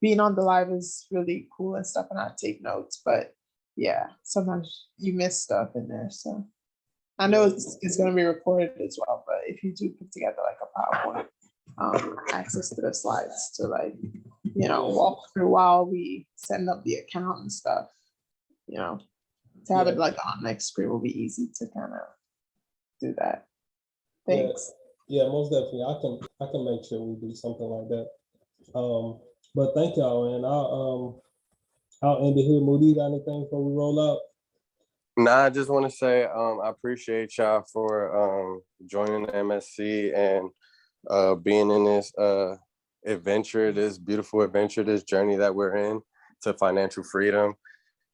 being on the live is really cool and stuff and I take notes, but yeah, sometimes you miss stuff in there. So I know it's going to be recorded as well, but if you do put together like a PowerPoint, access to the slides to like, walk through while we setting up the account and stuff, to have it like on next screen will be easy to kind of do that. Thanks. Yeah, most definitely. I can make sure we do something like that. But thank y'all, and I'll end it here. Moody, you got anything before we roll out? Nah, I just want to say I appreciate y'all for joining the MSC and being in this adventure, this beautiful adventure, this journey that we're in to financial freedom.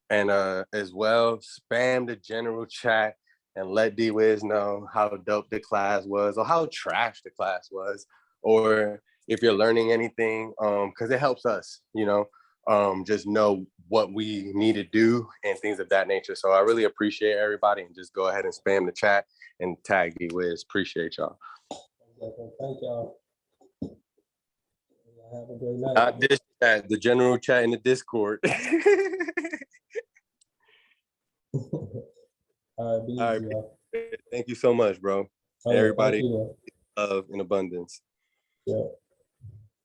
And as well, spam the general chat and let D-Wiz know how dope the class was or how trash the class was, or if you're learning anything, because it helps us, just know what we need to do and things of that nature. So I really appreciate everybody, and just go ahead and spam the chat and tag D-Wiz. Appreciate y'all. Thank y'all. Have a great night. Not this chat, the general chat in the Discord. All right, be easy, y'all. Thank you so much, bro. All right, everybody, love in abundance. Yeah.